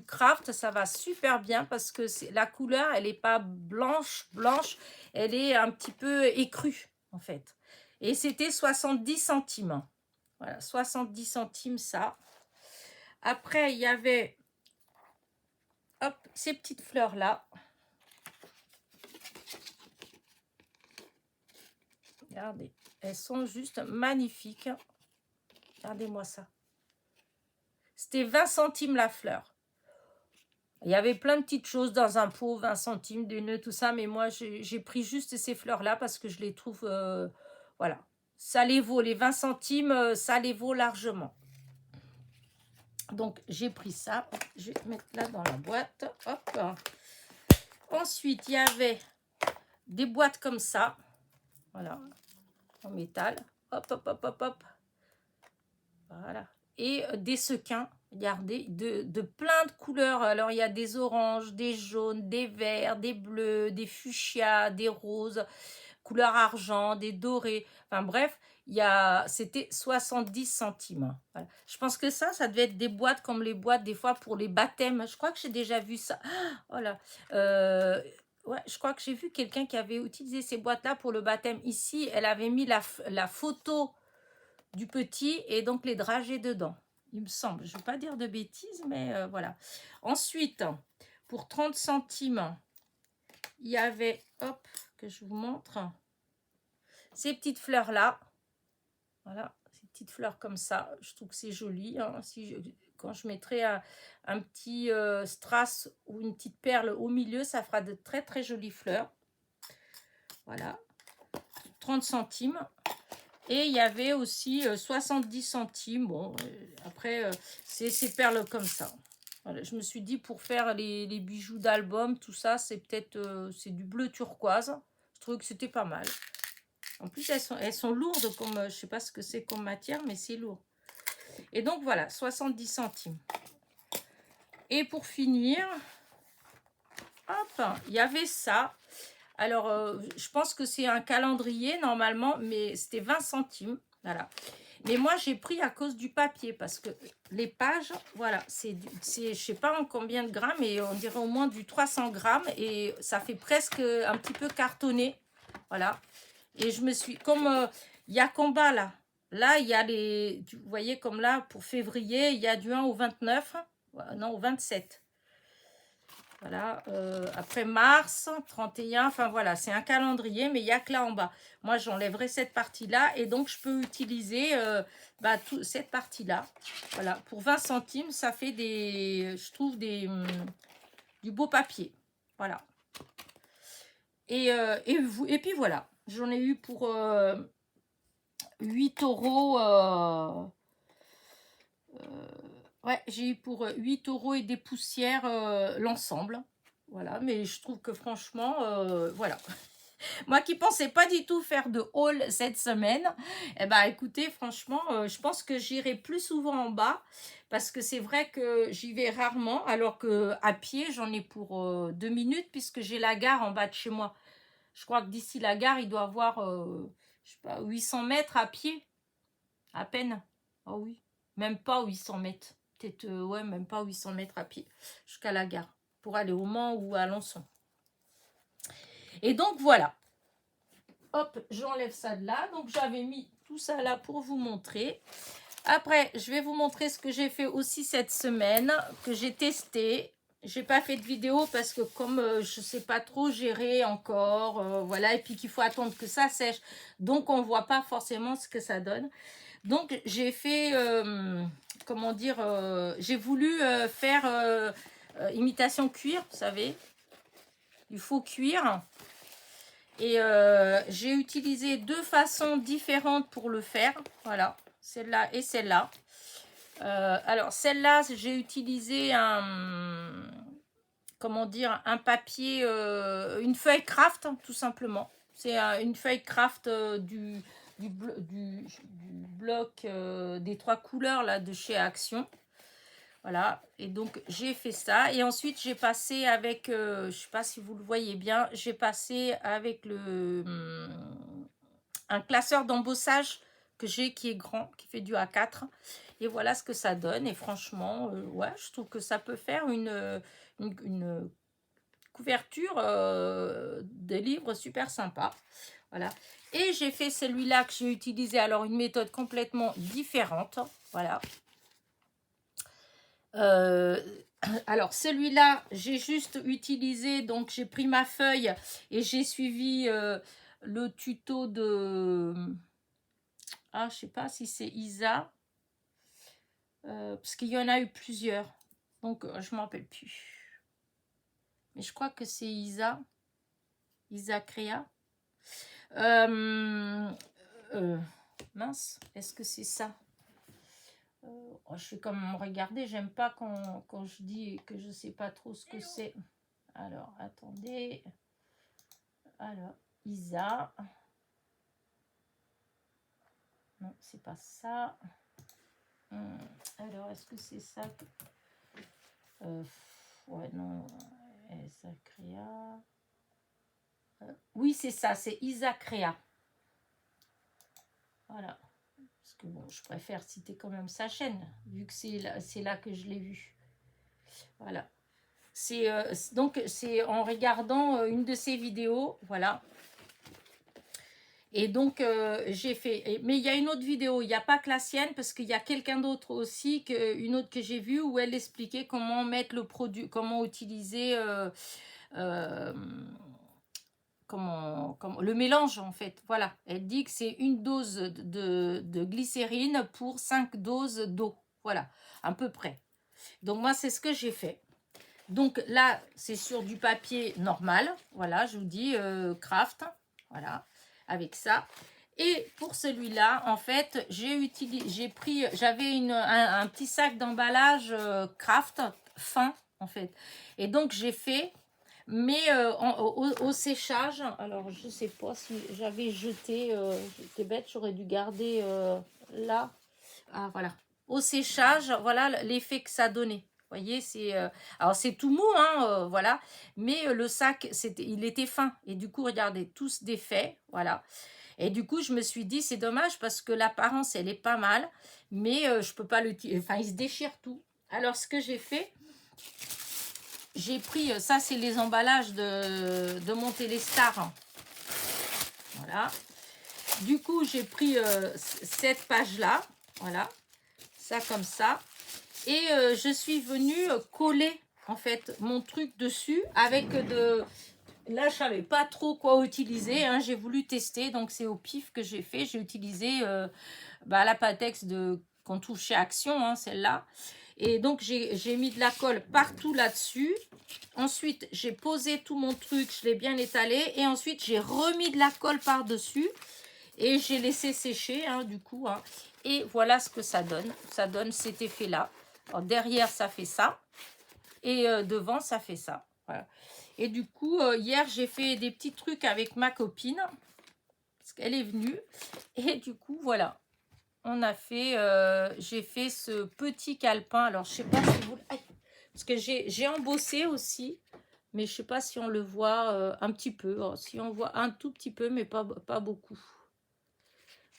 craft, ça va super bien parce que la couleur, elle n'est pas blanche, elle est un petit peu écrue en fait. Et c'était 70 centimes. Voilà, 70 centimes ça. Après, il y avait hop, ces petites fleurs là. Regardez, elles sont juste magnifiques. Regardez-moi ça. C'était 20 centimes la fleur. Il y avait plein de petites choses dans un pot, 20 centimes, des nœuds, tout ça. Mais moi, j'ai pris juste ces fleurs-là parce que je les trouve... voilà. Ça les vaut. Les 20 centimes, ça les vaut largement. Donc, j'ai pris ça. Je vais mettre là dans la boîte. Hop. Ensuite, il y avait des boîtes comme ça. Voilà. En métal. Hop, hop, hop, hop, hop. Voilà. Et des sequins. Regardez, de plein de couleurs. Alors, il y a des oranges, des jaunes, des verts, des bleus, des fuchsias, des roses, couleur argent, des dorés. Enfin, bref, c'était 70 centimes. Voilà. Je pense que ça devait être des boîtes comme les boîtes des fois pour les baptêmes. Je crois que j'ai déjà vu ça. Voilà. Ouais, je crois que j'ai vu quelqu'un qui avait utilisé ces boîtes-là pour le baptême. Ici, elle avait mis la photo du petit et donc les dragées dedans. Il me semble, je ne veux pas dire de bêtises, mais voilà. Ensuite, pour 30 centimes, il y avait, hop, que je vous montre, ces petites fleurs-là. Voilà, ces petites fleurs comme ça. Je trouve que c'est joli. Hein. Quand je mettrai un petit strass ou une petite perle au milieu, ça fera de très très jolies fleurs. Voilà, 30 centimes. Et il y avait aussi 70 centimes. Bon, après, c'est ces perles comme ça. Voilà, je me suis dit, pour faire les bijoux d'album, tout ça, c'est peut-être c'est du bleu turquoise. Je trouvais que c'était pas mal. En plus, elles sont lourdes, comme je sais pas ce que c'est comme matière, mais c'est lourd. Et donc, voilà, 70 centimes. Et pour finir, hop, il y avait ça. Alors, je pense que c'est un calendrier, normalement, mais c'était 20 centimes. Voilà. Mais moi, j'ai pris à cause du papier parce que les pages, voilà, c'est je sais pas en combien de grammes, mais on dirait au moins du 300 grammes et ça fait presque un petit peu cartonné. Voilà. Et je me suis, comme il y a combat là. Là, il y a vous voyez comme là, pour février, il y a du 1 au 29. Non, au 27. Voilà, après mars, 31, enfin voilà, c'est un calendrier, mais il n'y a que là en bas. Moi, j'enlèverai cette partie-là et donc je peux utiliser cette partie-là. Voilà, pour 20 centimes, ça fait je trouve du beau papier. Voilà. Et puis voilà, j'en ai eu pour 8 euros. Ouais, j'ai eu pour 8 euros et des poussières l'ensemble. Voilà, mais je trouve que franchement, voilà. Moi qui pensais pas du tout faire de haul cette semaine, eh ben écoutez, franchement, je pense que j'irai plus souvent en bas parce que c'est vrai que j'y vais rarement, alors que à pied, j'en ai pour 2 minutes puisque j'ai la gare en bas de chez moi. Je crois que d'ici la gare, il doit avoir, je sais pas, 800 mètres à pied, à peine. Oh oui, même pas 800 mètres. Peut-être, ouais, même pas 800 mètres à pied jusqu'à la gare pour aller au Mans ou à Alençon. Et donc, voilà. Hop, j'enlève ça de là. Donc, j'avais mis tout ça là pour vous montrer. Après, je vais vous montrer ce que j'ai fait aussi cette semaine, que j'ai testé. J'ai pas fait de vidéo parce que comme je sais pas trop gérer encore, voilà, et puis qu'il faut attendre que ça sèche. Donc, on voit pas forcément ce que ça donne. Donc, j'ai fait, comment dire, j'ai voulu faire imitation cuir, vous savez, du faux cuir. Et j'ai utilisé 2 façons différentes pour le faire. Voilà, celle-là et celle-là. Alors, celle-là, j'ai utilisé comment dire, un papier, une feuille craft, hein, tout simplement. C'est une feuille craft du bloc des 3 couleurs là de chez Action. Voilà, et donc j'ai fait ça. Et ensuite, j'ai passé avec, je ne sais pas si vous le voyez bien, j'ai passé avec un classeur d'embossage que j'ai qui est grand, qui fait du A4. Et voilà ce que ça donne. Et franchement, ouais, je trouve que ça peut faire une couverture de livres super sympa. Voilà. Et j'ai fait celui-là que j'ai utilisé, alors une méthode complètement différente. Voilà. Alors celui-là, j'ai juste utilisé, donc j'ai pris ma feuille et j'ai suivi le tuto de... Ah, je sais pas si c'est Isa, parce qu'il y en a eu plusieurs, donc je ne m'en rappelle plus. Mais je crois que c'est Isa Créa. Mince, est-ce que c'est ça? Je vais quand même regarder, j'aime pas quand je dis que je sais pas trop ce que c'est. Alors, attendez. Alors, Isa. Non, c'est pas ça. Alors, est-ce que c'est ça? Ouais, non. Isa Créa. Oui, c'est ça, c'est Isa Créa. Voilà. Parce que bon, je préfère citer quand même sa chaîne, vu que c'est là que je l'ai vu. Voilà. Donc, c'est en regardant une de ses vidéos, voilà. Et donc, j'ai fait... Mais il y a une autre vidéo, il n'y a pas que la sienne, parce qu'il y a quelqu'un d'autre aussi, une autre que j'ai vue, où elle expliquait comment mettre le produit, comment utiliser... le mélange en fait, voilà. Elle dit que c'est une dose de glycérine pour 5 doses d'eau, voilà, à peu près. Donc moi c'est ce que j'ai fait. Donc là c'est sur du papier normal, voilà, je vous dis craft, voilà, avec ça. Et pour celui-là, en fait, j'avais un petit sac d'emballage craft fin en fait. Et donc j'ai fait, mais au séchage, alors je sais pas si j'avais jeté, j'étais bête, j'aurais dû garder là. Ah voilà, au séchage, voilà l'effet que ça donnait. Vous voyez, alors c'est tout mou, hein, voilà, mais le sac, il était fin. Et du coup, regardez, tous défaits, voilà. Et du coup, je me suis dit, c'est dommage parce que l'apparence, elle est pas mal, mais je peux pas enfin, il se déchire tout. Alors, ce que j'ai fait, j'ai pris, ça c'est les emballages de mon Téléstar. Voilà. Du coup, j'ai pris cette page-là, voilà, ça comme ça. Et je suis venue coller, en fait, mon truc dessus avec Là, je savais pas trop quoi utiliser, hein. J'ai voulu tester, donc c'est au pif que j'ai fait. J'ai utilisé la Patex qu'on trouve chez Action, hein, celle-là. Et donc, j'ai mis de la colle partout là-dessus. Ensuite, j'ai posé tout mon truc, je l'ai bien étalé. Et ensuite, j'ai remis de la colle par-dessus. Et j'ai laissé sécher, hein, du coup. Hein. Et voilà ce que ça donne. Ça donne cet effet-là. Derrière, ça fait ça. Et devant, ça fait ça. Voilà. Et du coup, hier, j'ai fait des petits trucs avec ma copine. Parce qu'elle est venue. Et du coup, voilà. On a fait... j'ai fait ce petit calepin. Alors, je sais pas si vous... Aïe, parce que j'ai embossé aussi. Mais je sais pas si on le voit un petit peu. Alors, si on voit un tout petit peu, mais pas beaucoup.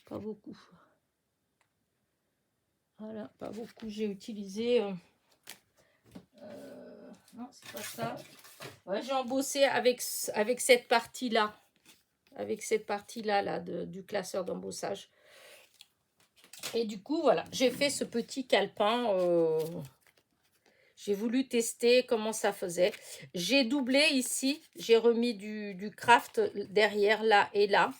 Pas beaucoup. Voilà, pas beaucoup. J'ai utilisé... non, c'est pas ça. Ouais, j'ai embossé avec cette partie-là. Avec cette partie-là là, du classeur d'embossage. Et du coup, voilà, j'ai fait ce petit calepin. J'ai voulu tester comment ça faisait. J'ai doublé ici. J'ai remis du craft derrière, là et là.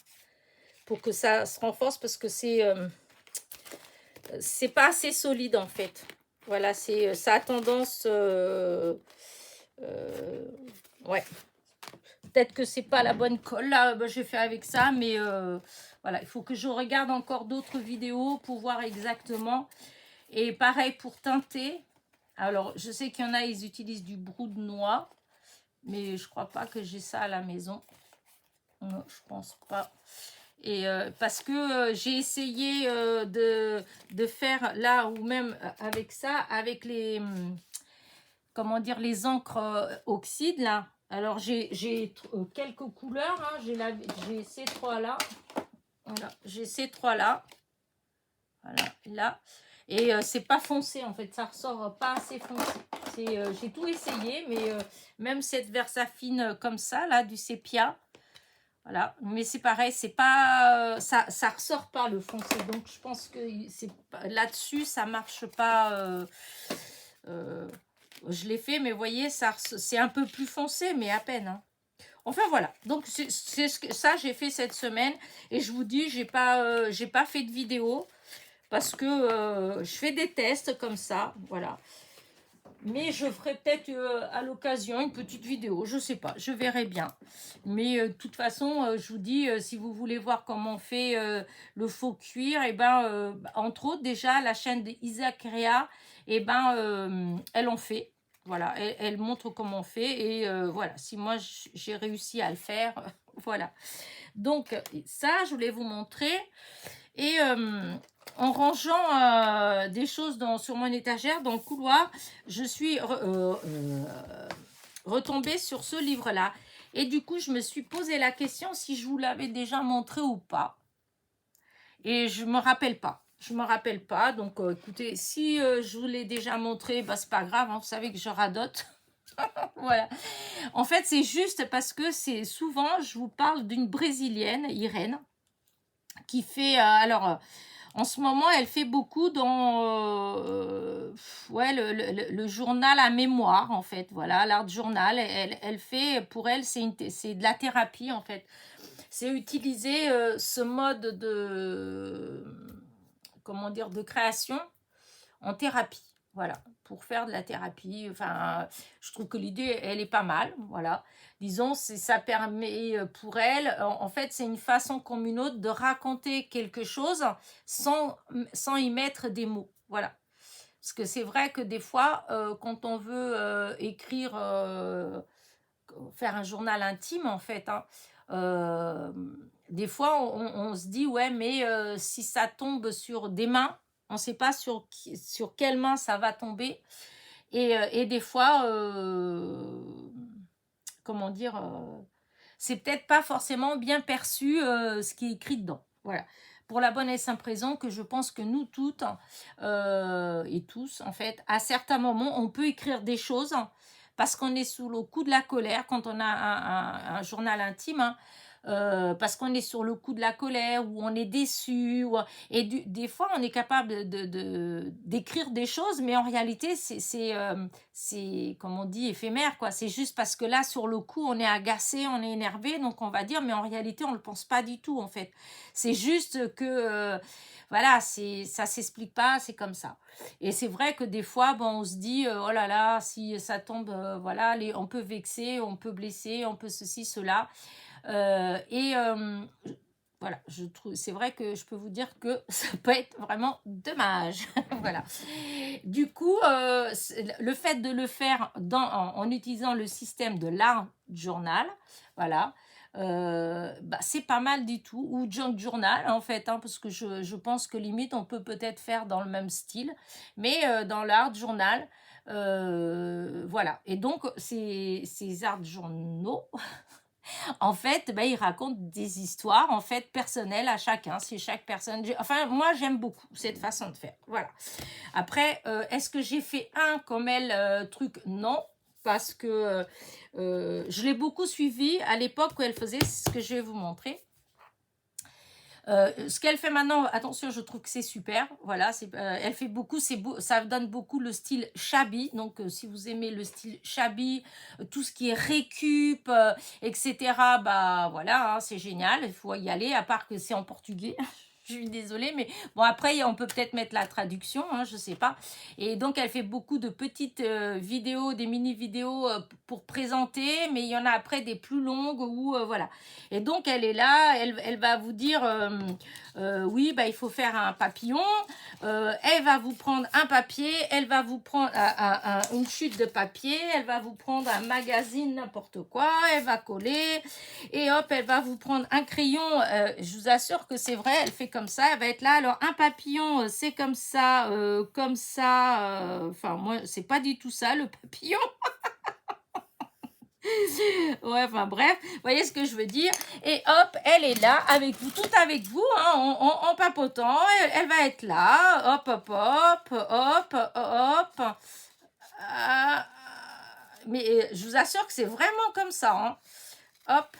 Pour que ça se renforce parce que c'est pas assez solide en fait. Voilà, ça a tendance... ouais. Peut-être que c'est pas la bonne colle là, j'ai fait avec ça, mais voilà, il faut que je regarde encore d'autres vidéos pour voir exactement. Et pareil pour teinter. Alors, je sais qu'il y en a, ils utilisent du brou de noix. mais je crois pas que j'ai ça à la maison. Non, je pense pas. Et parce que j'ai essayé de faire là, ou même avec ça, avec les, comment dire, les encres oxyde là. Alors j'ai quelques couleurs, hein. J'ai ces trois-là. Voilà, j'ai ces trois-là. Voilà, là. Et c'est pas foncé en fait, ça ressort pas assez foncé. J'ai tout essayé, mais même cette Versafine comme ça, là, du sépia, voilà. Mais c'est pareil, c'est pas, ça ressort pas le foncé. Donc je pense que c'est là-dessus, ça marche pas. Euh, je l'ai fait, mais vous voyez, c'est un peu plus foncé, mais à peine, hein. Enfin voilà, donc ça j'ai fait cette semaine et je vous dis, j'ai pas fait de vidéo parce que je fais des tests comme ça, voilà. Mais je ferai peut-être à l'occasion une petite vidéo, je sais pas, je verrai bien. Mais de toute façon, je vous dis, si vous voulez voir comment on fait le faux cuir, et ben, entre autres déjà la chaîne d'Isaac Rea, et ben, elle en fait. Voilà, elle montre comment on fait et voilà, si moi j'ai réussi à le faire, voilà. Donc ça, je voulais vous montrer. Et en rangeant des choses sur mon étagère, dans le couloir, je suis retombée sur ce livre-là. Et du coup, je me suis posé la question si je vous l'avais déjà montré ou pas. Et je me rappelle pas. Je me rappelle pas. Donc, écoutez, si je vous l'ai déjà montré, bah, c'est pas grave. Hein, vous savez que je radote. Voilà. En fait, c'est juste parce que c'est souvent, je vous parle d'une Brésilienne, Irène, qui fait... en ce moment, elle fait beaucoup dans ouais, le journal à mémoire, en fait. Voilà, l'art journal. Elle fait, pour elle, c'est de la thérapie, en fait. C'est utiliser ce mode de, comment dire, de création en thérapie. Voilà, pour faire de la thérapie. Enfin, je trouve que l'idée, elle est pas mal. Voilà. Disons, ça permet pour elle, en fait, c'est une façon comme une autre de raconter quelque chose sans y mettre des mots. Voilà. Parce que c'est vrai que des fois, quand on veut écrire, faire un journal intime, en fait, hein, euh, des fois, on se dit, ouais, mais si ça tombe sur des mains, on ne sait pas sur quelle main ça va tomber. Et des fois, comment dire, c'est peut-être pas forcément bien perçu ce qui est écrit dedans. Voilà. Pour la bonne et simple raison que je pense que nous toutes et tous, en fait, à certains moments, on peut écrire des choses parce qu'on est sous le coup de la colère quand on a un journal intime, hein, parce qu'on est sur le coup de la colère ou on est déçu. Et des fois, on est capable d'écrire des choses, mais en réalité, c'est, comme on dit, éphémère, quoi. C'est juste parce que là, sur le coup, on est agacé, on est énervé, donc on va dire, mais en réalité, on ne le pense pas du tout, en fait. C'est juste que, voilà, ça s'explique pas, c'est comme ça. Et c'est vrai que des fois, bon, on se dit, oh là là, si ça tombe, voilà, on peut vexer, on peut blesser, on peut ceci, cela. Voilà, je trouve, c'est vrai que je peux vous dire que ça peut être vraiment dommage. Voilà. Du coup, le fait de le faire en utilisant le système de l'art journal, voilà, bah, c'est pas mal du tout. Ou junk journal, en fait, hein, parce que je pense que limite, on peut peut-être faire dans le même style, mais dans l'art journal, voilà. Et donc, ces art journaux, en fait, ben, il raconte des histoires en fait personnelles à chacun. C'est chaque personne. Enfin, moi, j'aime beaucoup cette façon de faire. Voilà. Après, est-ce que j'ai fait un comme elle truc? Non, parce que je l'ai beaucoup suivi à l'époque où elle faisait ce que je vais vous montrer. Ce qu'elle fait maintenant, attention, je trouve que c'est super. Voilà, elle fait beaucoup, ça donne beaucoup le style shabby. Donc, si vous aimez le style shabby, tout ce qui est récup, etc., bah voilà, hein, c'est génial. Il faut y aller, à part que c'est en portugais. Je suis désolée, mais bon, après, on peut peut-être mettre la traduction, hein, je sais pas. Et donc, elle fait beaucoup de petites vidéos, des mini-vidéos pour présenter, mais il y en a après des plus longues où, voilà. Et donc, elle est là, elle va vous dire, oui, bah, il faut faire un papillon. Elle va vous prendre un papier, elle va vous prendre une chute de papier, elle va vous prendre un magazine, n'importe quoi, elle va coller, et hop, elle va vous prendre un crayon. Je vous assure que c'est vrai, elle fait comme ça, elle va être là. Alors, un papillon, c'est comme ça, enfin, moi, c'est pas du tout ça, le papillon. Ouais, enfin bref, vous voyez ce que je veux dire. Et hop, elle est là avec vous, tout avec vous, hein, en papotant. Elle va être là, hop, hop, hop, hop, hop. Ah, mais je vous assure que c'est vraiment comme ça. Hein. Hop,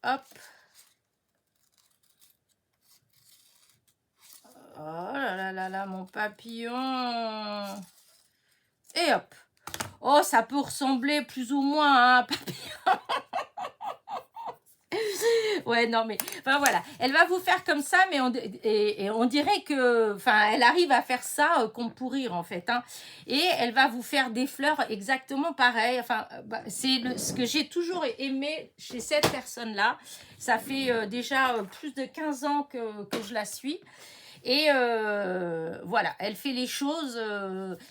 hop. Oh là là là là, mon papillon. Et hop. Oh, ça peut ressembler plus ou moins à un papillon. Ouais, non, mais enfin voilà, elle va vous faire comme ça, mais on dirait que, enfin, elle arrive à faire ça qu'on pour rire en fait, hein. Et elle va vous faire des fleurs exactement pareil. Enfin, bah, c'est ce que j'ai toujours aimé chez cette personne-là. Ça fait déjà plus de 15 ans que je la suis. Et voilà, elle fait les choses,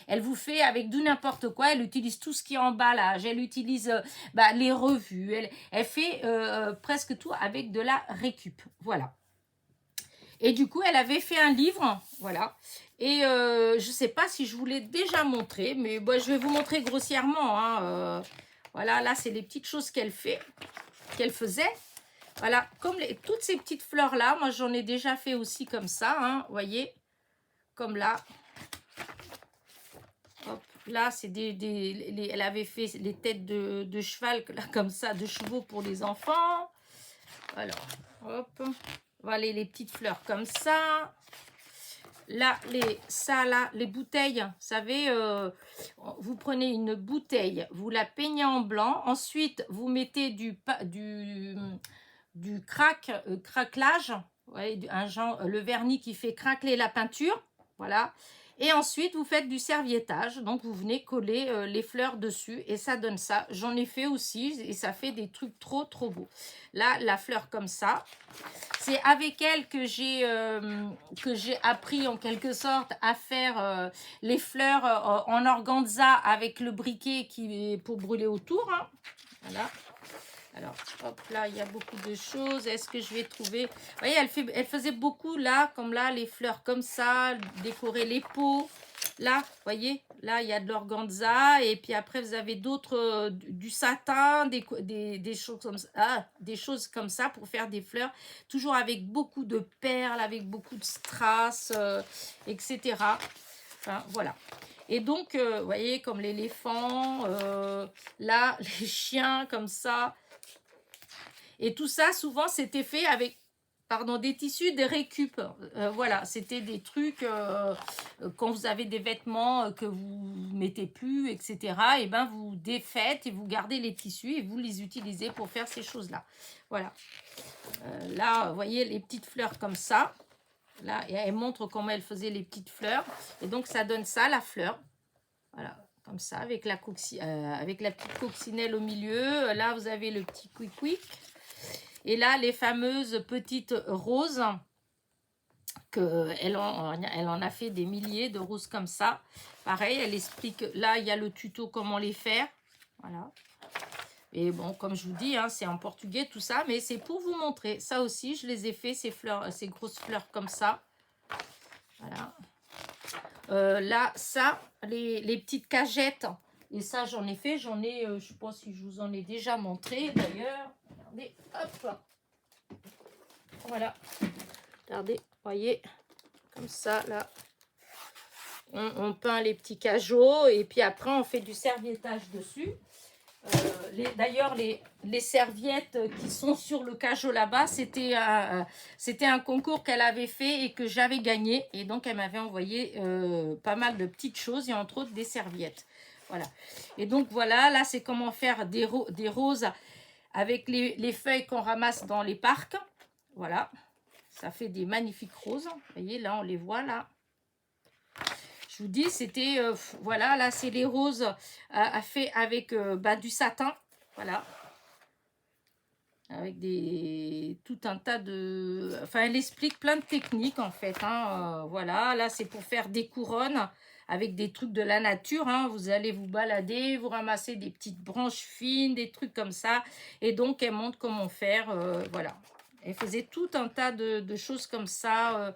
elle vous fait avec du n'importe quoi, elle utilise tout ce qui est emballage, elle utilise bah, les revues, elle fait presque tout avec de la récup, voilà. Et du coup, elle avait fait un livre, voilà. Et je ne sais pas si je vous l'ai déjà montré, mais bon, je vais vous montrer grossièrement. Hein, voilà, là, c'est les petites choses qu'elle faisait. Voilà, comme toutes ces petites fleurs-là, moi j'en ai déjà fait aussi comme ça, hein, vous voyez, comme là. Hop, là, c'est elle avait fait les têtes de cheval, là, comme ça, de chevaux pour les enfants. Alors, hop, voilà les petites fleurs comme ça. Là, les bouteilles, vous savez, vous prenez une bouteille, vous la peignez en blanc, ensuite vous mettez du craquelage, ouais, un genre, le vernis qui fait craqueler la peinture, voilà. Et ensuite, vous faites du serviettage, donc vous venez coller les fleurs dessus et ça donne ça. J'en ai fait aussi et ça fait des trucs trop, trop beaux. Là, la fleur comme ça. C'est avec elle que j'ai appris en quelque sorte à faire les fleurs en organza avec le briquet qui est pour brûler autour. Hein. Voilà. Alors, hop, là, il y a beaucoup de choses. Est-ce que je vais trouver... Vous voyez, elle faisait beaucoup, là, comme là, les fleurs comme ça, décorer les pots. Là, vous voyez, là, il y a de l'organza. Et puis après, vous avez d'autres, du satin, des choses comme ça, des choses comme ça pour faire des fleurs. Toujours avec beaucoup de perles, avec beaucoup de strass, etc. Enfin, voilà. Et donc, vous voyez, comme l'éléphant, là, les chiens, comme ça. Et tout ça, souvent, c'était fait avec, pardon, des tissus de récup. Voilà, c'était des trucs, quand vous avez des vêtements que vous mettez plus, etc., et ben vous défaites et vous gardez les tissus et vous les utilisez pour faire ces choses-là. Voilà. Là, vous voyez les petites fleurs comme ça. Là, et elle montre comment elle faisait les petites fleurs. Et donc, ça donne ça, la fleur. Voilà, comme ça, avec la petite coccinelle au milieu. Là, vous avez le petit quick-quick. Et là, les fameuses petites roses, elle en a fait des milliers de roses comme ça. Pareil, elle explique, là, il y a le tuto comment les faire. Voilà. Et bon, comme je vous dis, hein, c'est en portugais tout ça, mais c'est pour vous montrer. Ça aussi, je les ai fait, ces fleurs, ces grosses fleurs comme ça. Voilà. Là, ça, les petites cagettes. Et ça, j'en ai fait. J'en ai, je ne sais pas si je vous en ai déjà montré d'ailleurs. Regardez, hop. Voilà. Regardez, voyez. Comme ça, là. On peint les petits cajots. Et puis après, on fait du serviettage dessus. D'ailleurs, les serviettes qui sont sur le cajot là-bas, c'était un concours qu'elle avait fait et que j'avais gagné. Et donc, elle m'avait envoyé pas mal de petites choses et entre autres des serviettes. Voilà. Et donc, voilà, là, c'est comment faire des roses avec les feuilles qu'on ramasse dans les parcs. Voilà. Ça fait des magnifiques roses. Vous voyez, là, on les voit, là. Je vous dis, c'était... voilà, là, c'est les roses fait avec du satin. Voilà. Avec tout un tas de... Enfin, elle explique plein de techniques, en fait. Hein. Voilà, là, c'est pour faire des couronnes avec des trucs de la nature. Hein. Vous allez vous balader, vous ramassez des petites branches fines, des trucs comme ça. Et donc, elle montre comment faire. Voilà. Elle faisait tout un tas de choses comme ça.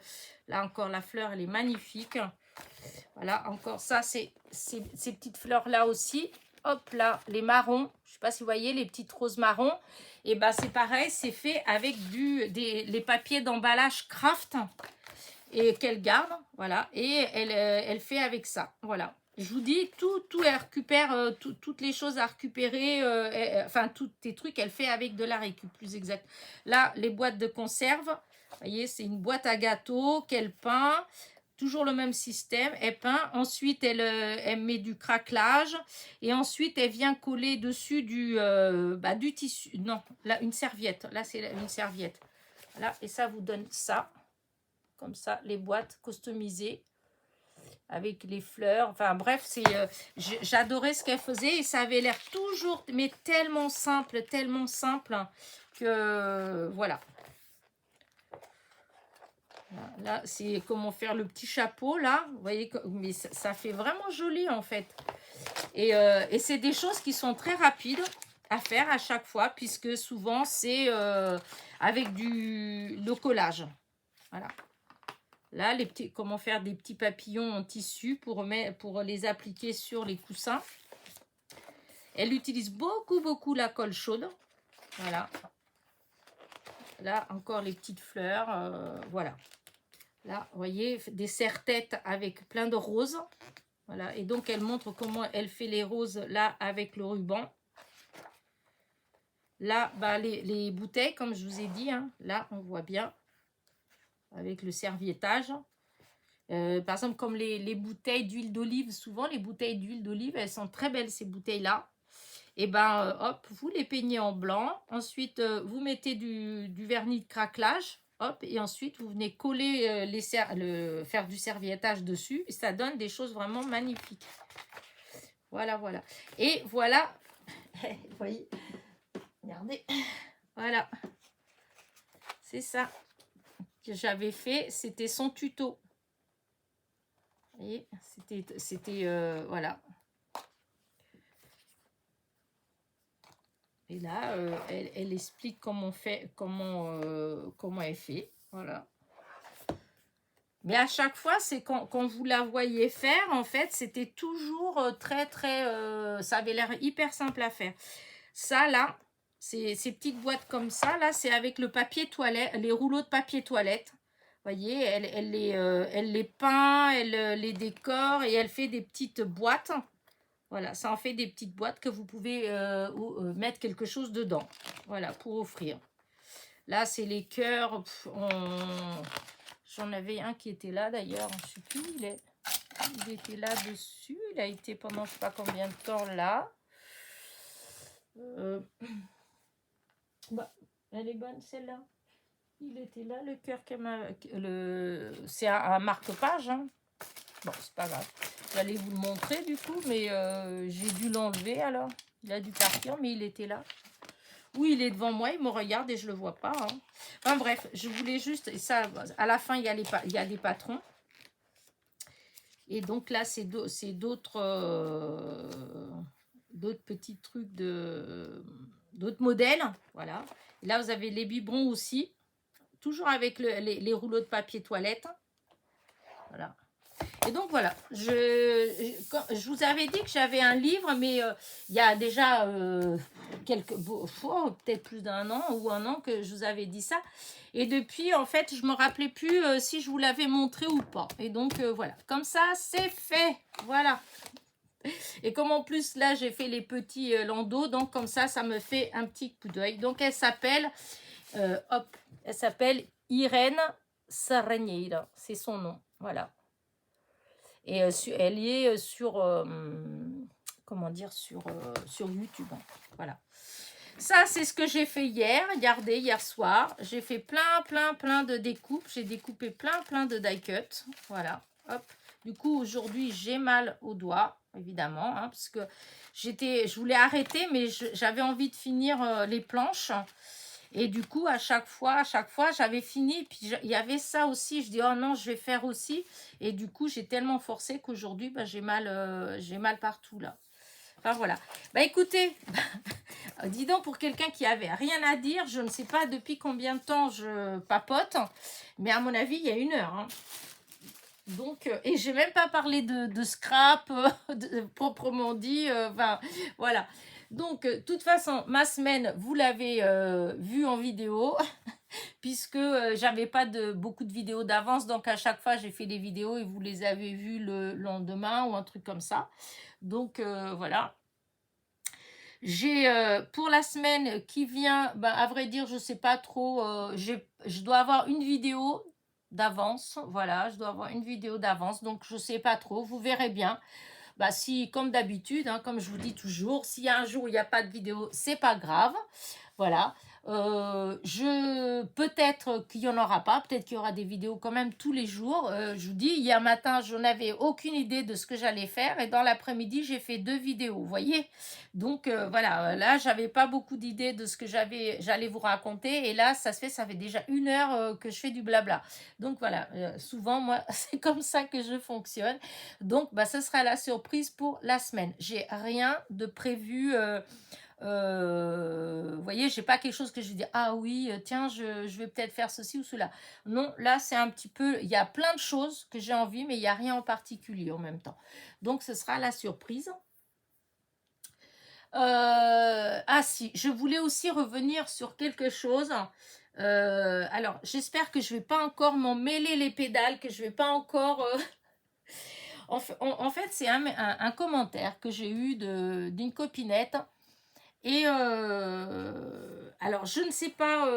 Là, encore, la fleur, elle est magnifique. Voilà, encore ça, c'est ces petites fleurs-là aussi. Hop, là, les marrons. Je ne sais pas si vous voyez, les petites roses marrons. Et ben c'est pareil, c'est fait avec les papiers d'emballage Craft et qu'elle garde, voilà, et elle fait avec ça, voilà. Je vous dis, tout elle récupère, toutes les choses à récupérer, enfin, tous tes trucs, elle fait avec de la récup, plus exact. Là, les boîtes de conserve, vous voyez, c'est une boîte à gâteaux qu'elle peint, toujours le même système, elle peint, ensuite elle met du craquelage, et ensuite elle vient coller dessus du tissu, non, là, une serviette, là c'est une serviette, voilà, et ça vous donne ça, comme ça, les boîtes customisées avec les fleurs. Enfin bref, j'adorais ce qu'elle faisait et ça avait l'air toujours, mais tellement simple que voilà. Là, c'est comment faire le petit chapeau, là. Vous voyez, mais ça fait vraiment joli, en fait. Et c'est des choses qui sont très rapides à faire à chaque fois, puisque souvent, c'est avec le collage. Voilà. Là, comment faire des petits papillons en tissu pour les appliquer sur les coussins. Elle utilise beaucoup la colle chaude. Voilà. Là, encore les petites fleurs. Voilà. Là, vous voyez, des serre-têtes avec plein de roses. Voilà. Et donc, elle montre comment elle fait les roses là avec le ruban. Là, les bouteilles, comme je vous ai dit. Hein, là, on voit bien avec le serviettage. Par exemple, comme les bouteilles d'huile d'olive, souvent les bouteilles d'huile d'olive, elles sont très belles ces bouteilles-là. Et hop, vous les peignez en blanc. Ensuite, vous mettez du vernis de craquelage. Hop, et ensuite, vous venez coller, faire du serviettage dessus. Et ça donne des choses vraiment magnifiques. Voilà. Et voilà. Vous voyez, regardez. Voilà. C'est ça que j'avais fait. C'était son tuto. Vous voyez, c'était voilà. Et là, elle explique comment elle fait. Voilà. Mais à chaque fois, c'est quand vous la voyez faire, en fait, c'était toujours très, ça avait l'air hyper simple à faire. Ça, là, ces petites boîtes comme ça, là, c'est avec le papier toilette, les rouleaux de papier toilette. Vous voyez, elle les peint, elle les décore et elle fait des petites boîtes. Voilà, ça en fait des petites boîtes que vous pouvez mettre quelque chose dedans. Voilà, pour offrir. Là, c'est les cœurs. J'en avais un qui était là d'ailleurs. Je ne sais plus où il est. Il était là dessus. Il a été pendant je ne sais pas combien de temps là. Elle est bonne celle-là. Il était là, le cœur c'est un marque-page. Hein. Bon, c'est pas grave. J'allais vous le montrer du coup, mais j'ai dû l'enlever alors. Il a dû partir, mais il était là. Oui, il est devant moi, il me regarde et je le vois pas. Hein. Enfin bref, je voulais juste... Et ça, à la fin, il y a les patrons. Et donc là, c'est d'autres petits trucs d'autres modèles. Voilà. Et là, vous avez les biberons aussi. Toujours avec les rouleaux de papier toilette. Voilà. Et donc voilà, je vous avais dit que j'avais un livre, mais il y a déjà peut-être plus d'un an ou un an que je vous avais dit ça. Et depuis, en fait, je me rappelais plus si je vous l'avais montré ou pas. Et donc voilà, comme ça, c'est fait. Voilà. Et comme en plus, là, j'ai fait les petits landaux, donc comme ça me fait un petit coup d'œil. Donc elle s'appelle, elle s'appelle Irène Saragneira. C'est son nom. Voilà. Et elle est comment dire, sur YouTube. Voilà. Ça, c'est ce que j'ai fait hier. Regardez, hier soir, j'ai fait plein de découpes. J'ai découpé plein de die cut. Voilà, hop. Du coup, aujourd'hui, j'ai mal aux doigts, évidemment, hein, parce que je voulais arrêter, mais j'avais envie de finir les planches. Et du coup, à chaque fois, j'avais fini. Puis il y avait ça aussi. Je dis, oh non, je vais faire aussi. Et du coup, j'ai tellement forcé qu'aujourd'hui, bah, j'ai mal partout là. Enfin voilà. Bah écoutez, dis donc pour quelqu'un qui avait rien à dire, je ne sais pas depuis combien de temps je papote, mais à mon avis, il y a 1 heure. Hein. Donc, et j'ai même pas parlé de scrap, proprement dit. Enfin, voilà. Donc, de toute façon, ma semaine, vous l'avez vue en vidéo, puisque j'avais pas beaucoup de vidéos d'avance. Donc, à chaque fois, j'ai fait des vidéos et vous les avez vues le lendemain ou un truc comme ça. Donc, voilà. J'ai pour la semaine qui vient, bah, à vrai dire, je sais pas trop. Je dois avoir une vidéo d'avance. Voilà, je dois avoir une vidéo d'avance. Donc, je sais pas trop. Vous verrez bien. Bah, si, comme d'habitude, hein, comme je vous dis toujours, s'il y a un jour où il n'y a pas de vidéo, c'est pas grave. Voilà. Peut-être qu'il n'y en aura pas, peut-être qu'il y aura des vidéos quand même tous les jours. Je vous dis, hier matin, je n'avais aucune idée de ce que j'allais faire et dans l'après-midi, j'ai fait 2 vidéos, vous voyez. Donc voilà, là, j'avais pas beaucoup d'idées de ce que j'allais vous raconter et là, ça fait déjà 1 heure que je fais du blabla. Donc voilà, souvent, moi, c'est comme ça que je fonctionne. Donc, bah, ce sera la surprise pour la semaine. J'ai rien de prévu. Vous voyez, j'ai pas quelque chose que je vais dire, ah oui, tiens, je vais peut-être faire ceci ou cela. Non, là, c'est un petit peu, il y a plein de choses que j'ai envie, mais il n'y a rien en particulier en même temps. Donc, ce sera la surprise. Ah si, je voulais aussi revenir sur quelque chose. Alors, j'espère que je vais pas encore m'en mêler les pédales, que je vais pas encore... En fait, c'est un commentaire que j'ai eu d'une copinette. Et alors, je ne sais pas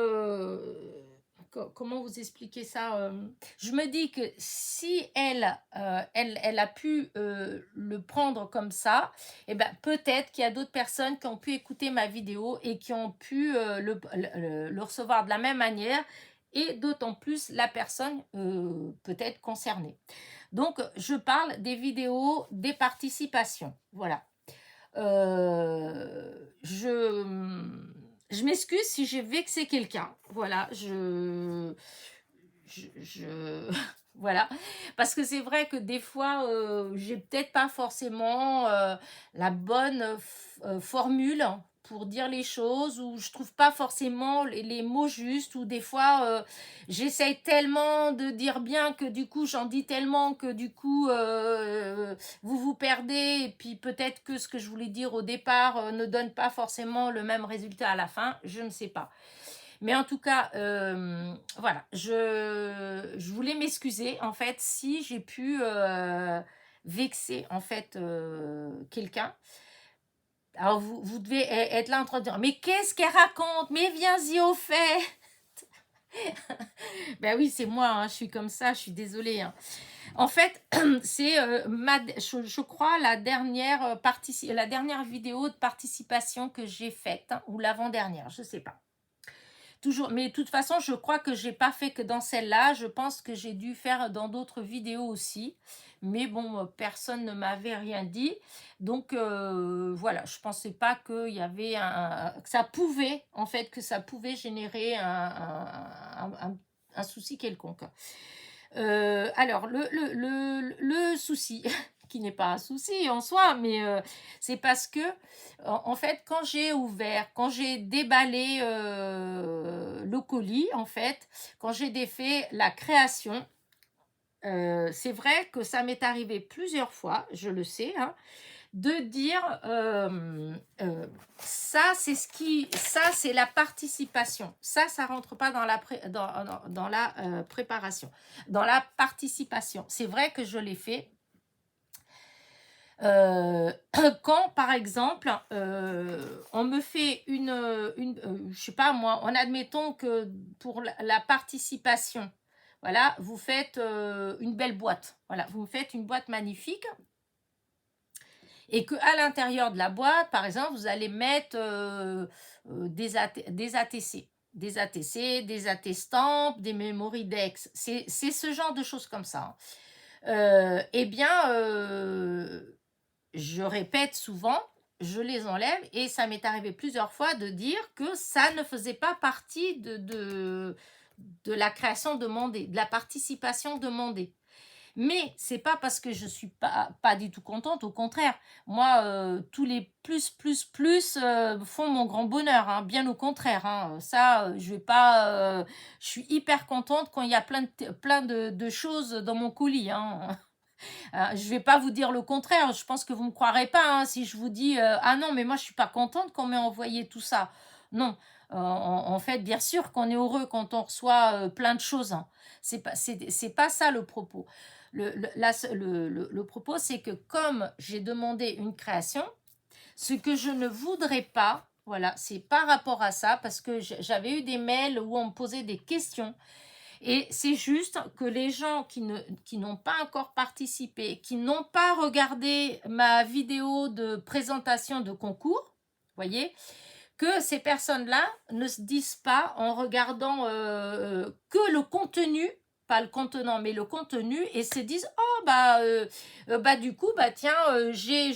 comment vous expliquer ça. Je me dis que si elle a pu le prendre comme ça, eh ben, peut-être qu'il y a d'autres personnes qui ont pu écouter ma vidéo et qui ont pu le recevoir de la même manière, et d'autant plus la personne peut-être concernée. Donc, je parle des vidéos des participations. Voilà. Je m'excuse si j'ai vexé quelqu'un. Voilà, voilà. Parce que c'est vrai que des fois, j'ai peut-être pas forcément la bonne formule pour dire les choses, ou je trouve pas forcément les mots justes, ou des fois j'essaye tellement de dire bien que du coup j'en dis tellement que du coup vous vous perdez, et puis peut-être que ce que je voulais dire au départ ne donne pas forcément le même résultat à la fin, je ne sais pas. Mais en tout cas, voilà, je voulais m'excuser en fait si j'ai pu vexer en fait quelqu'un. Alors vous devez être là en train de dire, mais qu'est-ce qu'elle raconte? Mais viens-y au fait. Ben oui, c'est moi, hein, je suis comme ça, je suis désolée. Hein. En fait, c'est je crois la dernière vidéo de participation que j'ai faite, hein, ou l'avant-dernière, je sais pas. Toujours, mais de toute façon, je crois que j'ai pas fait que dans celle-là. Je pense que j'ai dû faire dans d'autres vidéos aussi. Mais bon, personne ne m'avait rien dit. Donc voilà, je pensais pas qu'il y avait que ça pouvait, en fait, que ça pouvait générer un souci quelconque. Alors, le souci, qui n'est pas un souci en soi, mais c'est parce que, en fait, quand j'ai déballé le colis, en fait, quand j'ai défait la création, c'est vrai que ça m'est arrivé plusieurs fois, je le sais, hein, de dire ça c'est la participation, ça rentre pas dans la préparation, dans la participation. C'est vrai que je l'ai fait quand par exemple on me fait je sais pas moi, en admettant que pour la participation, voilà, vous faites une belle boîte, voilà, vous me faites une boîte magnifique. et que à l'intérieur de la boîte, par exemple, vous allez mettre des ATC. Des ATC, des AT-Stamp, des memory dex. C'est ce genre de choses comme ça, hein. Eh bien, je répète souvent, je les enlève et ça m'est arrivé plusieurs fois de dire que ça ne faisait pas partie de la création demandée, de la participation demandée. Mais c'est pas parce que je suis pas du tout contente, au contraire. Moi, tous les plus font mon grand bonheur, hein, bien au contraire, hein. Ça, je vais pas. Je suis hyper contente quand il y a plein de choses dans mon colis, hein. Je vais pas vous dire le contraire. Je pense que vous me croirez pas, hein, si je vous dis ah non, mais moi je suis pas contente qu'on m'ait envoyé tout ça. Non. En fait, bien sûr qu'on est heureux quand on reçoit plein de choses, hein. C'est pas ça le propos. Le propos, c'est que comme j'ai demandé une création, ce que je ne voudrais pas, voilà, c'est par rapport à ça, parce que j'avais eu des mails où on me posait des questions, et c'est juste que les gens qui n'ont pas encore participé, qui n'ont pas regardé ma vidéo de présentation de concours, voyez, que ces personnes-là ne se disent pas en regardant que le contenu, pas le contenant, mais le contenu, et se disent oh bah du coup bah tiens j'ai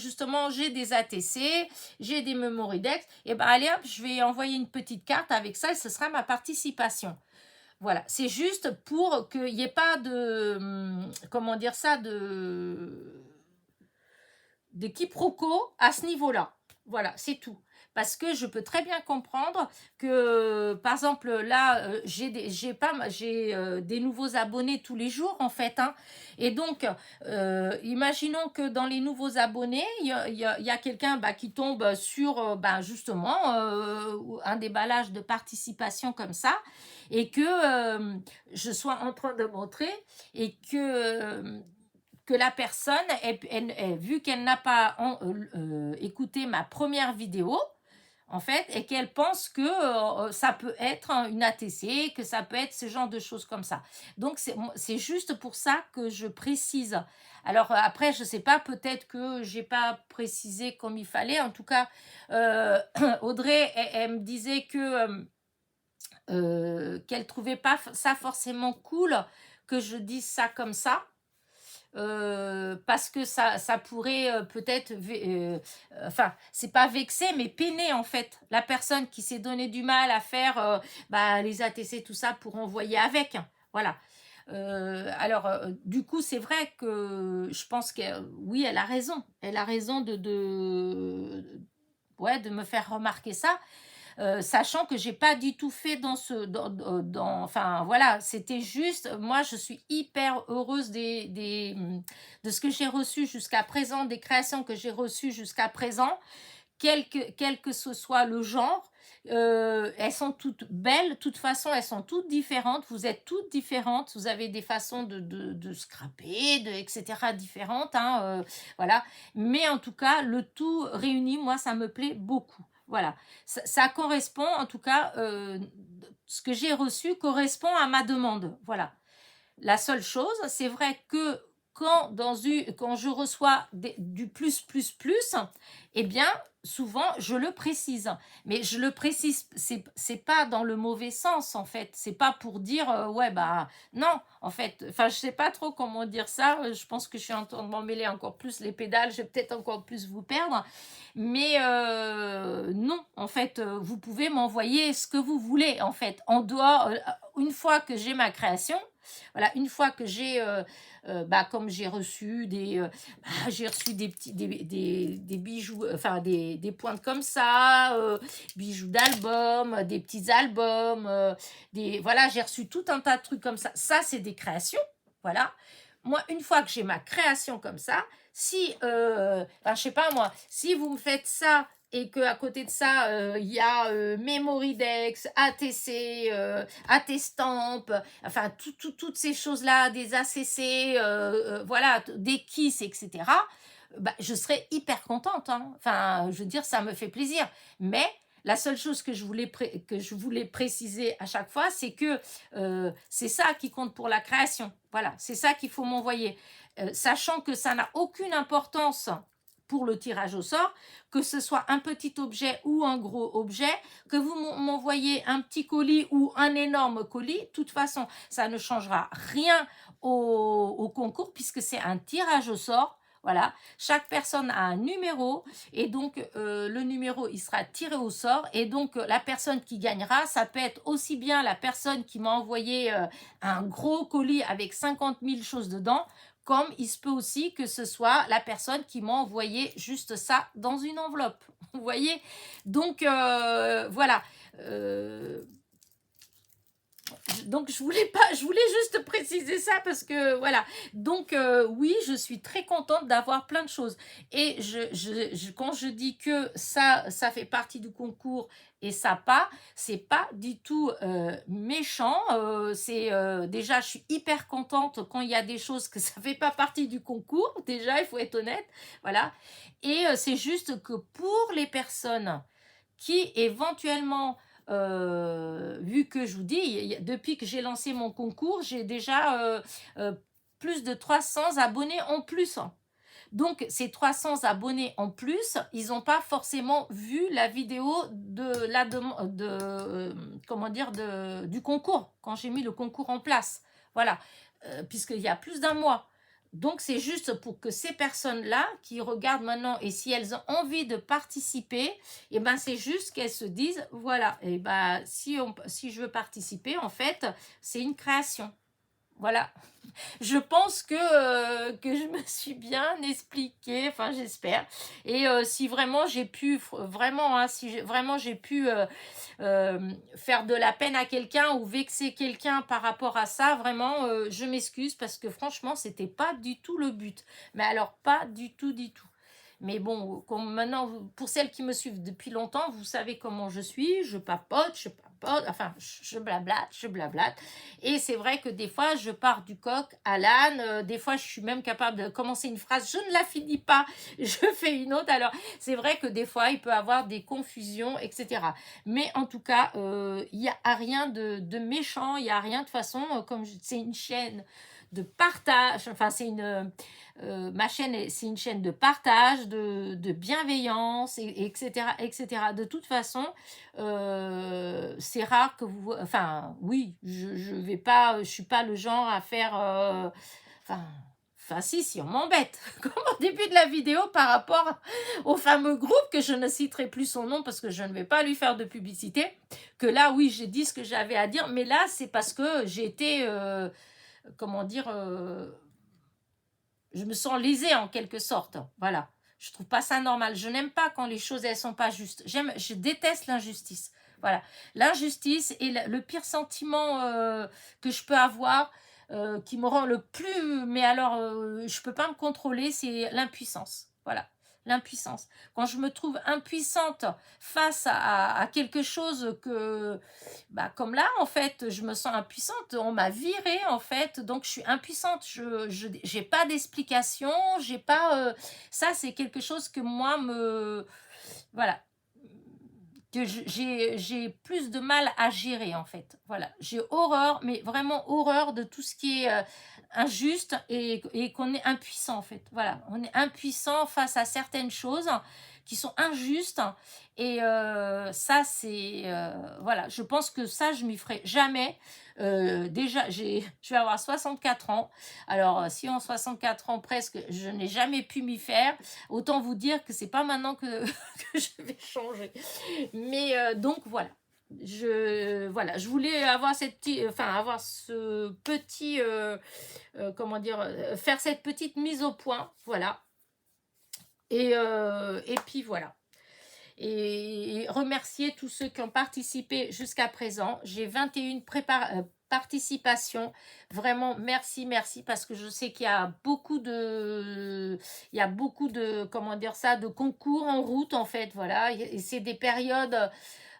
des ATC, j'ai des memory dex, et bah allez hop je vais envoyer une petite carte avec ça et ce sera ma participation. Voilà, c'est juste pour qu'il n'y ait pas comment dire ça, de quiproquo à ce niveau-là. Voilà, c'est tout. Parce que je peux très bien comprendre que, par exemple, là, j'ai des nouveaux abonnés tous les jours, en fait, hein. Et donc, imaginons que dans les nouveaux abonnés, il y a quelqu'un qui tombe sur, justement, un déballage de participation comme ça, et que je sois en train de montrer, et que la personne, vu qu'elle n'a pas écouté ma première vidéo, en fait, et qu'elle pense que ça peut être une ATC, que ça peut être ce genre de choses comme ça. Donc, c'est juste pour ça que je précise. Alors, après, je ne sais pas, peut-être que je n'ai pas précisé comme il fallait. En tout cas, Audrey, elle me disait que qu'elle trouvait pas ça forcément cool que je dise ça comme ça. Parce que ça pourrait peut-être, enfin, c'est pas vexer, mais peiner en fait la personne qui s'est donné du mal à faire les ATC, tout ça pour envoyer avec. Voilà. Alors, du coup, c'est vrai que je pense que oui, elle a raison. Elle a raison ouais, de me faire remarquer ça. Sachant que j'ai pas du tout fait enfin voilà, c'était juste, moi je suis hyper heureuse de ce que j'ai reçu jusqu'à présent, des créations que j'ai reçues jusqu'à présent, quel que ce soit le genre. Elles sont toutes belles, de toute façon elles sont toutes différentes, vous êtes toutes différentes, vous avez des façons de scraper, etc. différentes, hein, voilà, mais en tout cas le tout réuni, moi ça me plaît beaucoup. Voilà, ça correspond, en tout cas, ce que j'ai reçu correspond à ma demande. Voilà. La seule chose, c'est vrai que quand je reçois du plus, eh bien, souvent, je le précise. Mais je le précise, c'est pas dans le mauvais sens, en fait. C'est pas pour dire, ouais, non, en fait. Enfin, je sais pas trop comment dire ça. Je pense que je suis en train de m'emmêler encore plus les pédales. Je vais peut-être encore plus vous perdre. Mais non, en fait, vous pouvez m'envoyer ce que vous voulez, en fait. En dehors, une fois que j'ai ma création, voilà, une fois que comme j'ai reçu j'ai reçu des bijoux, enfin des pointes comme ça, bijoux d'album, des petits albums, voilà, j'ai reçu tout un tas de trucs comme ça. Ça, c'est des créations, voilà. Moi, une fois que j'ai ma création comme ça, si, je sais pas moi, si vous me faites ça et qu'à côté de ça, il y a Memory Dex, ATC, AT-Stamp, enfin, toutes ces choses-là, des ACC, voilà, des KISS, etc., je serais hyper contente, hein. Enfin, je veux dire, ça me fait plaisir. Mais la seule chose que je voulais préciser à chaque fois, c'est que c'est ça qui compte pour la création. Voilà, c'est ça qu'il faut m'envoyer. Sachant que ça n'a aucune importance pour le tirage au sort, que ce soit un petit objet ou un gros objet, que vous m'envoyez un petit colis ou un énorme colis, de toute façon, ça ne changera rien au concours puisque c'est un tirage au sort. Voilà, chaque personne a un numéro et donc le numéro il sera tiré au sort et donc la personne qui gagnera, ça peut être aussi bien la personne qui m'a envoyé un gros colis avec 50 000 choses dedans, comme il se peut aussi que ce soit la personne qui m'a envoyé juste ça dans une enveloppe. Vous voyez? Donc voilà. Euh, donc je voulais juste préciser ça parce que voilà. Donc oui, je suis très contente d'avoir plein de choses. Et quand je dis que ça fait partie du concours et ça pas, c'est pas du tout méchant. Déjà, je suis hyper contente quand il y a des choses que ça fait pas partie du concours. Déjà, il faut être honnête, voilà. Et c'est juste que pour les personnes qui éventuellement vu que je vous dis, depuis que j'ai lancé mon concours, j'ai déjà plus de 300 abonnés en plus. Donc, ces 300 abonnés en plus, ils n'ont pas forcément vu la vidéo comment dire, du concours, quand j'ai mis le concours en place. Voilà, puisqu'il y a plus d'un mois. Donc, c'est juste pour que ces personnes-là qui regardent maintenant et si elles ont envie de participer, et ben c'est juste qu'elles se disent, voilà, et ben si je veux participer, en fait, c'est une création. Voilà. Je pense que je me suis bien expliquée, enfin j'espère. Et si vraiment j'ai pu, vraiment, hein, si vraiment j'ai pu faire de la peine à quelqu'un ou vexer quelqu'un par rapport à ça, vraiment, je m'excuse parce que franchement, c'était pas du tout le but. Mais alors, pas du tout, du tout. Mais bon, comme maintenant, pour celles qui me suivent depuis longtemps, vous savez comment je papote, enfin, je blablate. Et c'est vrai que des fois, je pars du coq à l'âne. Des fois, je suis même capable de commencer une phrase, je ne la finis pas, je fais une autre. Alors, c'est vrai que des fois, il peut y avoir des confusions, etc. Mais en tout cas, il n'y a rien de méchant, il n'y a rien de façon, c'est une chaîne de partage, enfin, ma chaîne, c'est une chaîne de partage, de bienveillance, etc., etc. De toute façon, c'est rare que vous... Enfin, oui, je suis pas le genre à faire... Enfin, si, on m'embête, comme au début de la vidéo par rapport au fameux groupe que je ne citerai plus son nom parce que je ne vais pas lui faire de publicité, que là, oui, j'ai dit ce que j'avais à dire, mais là, c'est parce que j'ai été, comment dire, je me sens lésée en quelque sorte. Voilà. Je trouve pas ça normal. Je n'aime pas quand les choses elles sont pas justes. Je déteste l'injustice. Voilà. L'injustice est le pire sentiment que je peux avoir, qui me rend le plus. Mais alors, je peux pas me contrôler, c'est l'impuissance. Voilà. L'impuissance. Quand je me trouve impuissante face à quelque chose que, bah, comme là, en fait, je me sens impuissante. On m'a virée, en fait, donc je suis impuissante. Je j'ai pas d'explication, j'ai pas. Ça, c'est quelque chose que moi me. Voilà. Que j'ai plus de mal à gérer, en fait. Voilà. J'ai horreur, mais vraiment horreur de tout ce qui est injuste et qu'on est impuissant, en fait. Voilà. On est impuissant face à certaines choses qui sont injustes. Et ça, c'est... voilà. Je pense que ça, je m'y ferai jamais. Déjà, je vais avoir 64 ans. Alors, si en 64 ans presque, je n'ai jamais pu m'y faire, autant vous dire que c'est pas maintenant que, que je vais changer. Mais donc voilà. Je voulais avoir avoir ce petit, comment dire, faire cette petite mise au point, voilà. Et puis voilà. Et remercier tous ceux qui ont participé jusqu'à présent. J'ai 21 participations. Vraiment, merci, parce que je sais qu'il y a beaucoup de, comment dire ça, de concours en route, en fait, voilà. Et c'est des périodes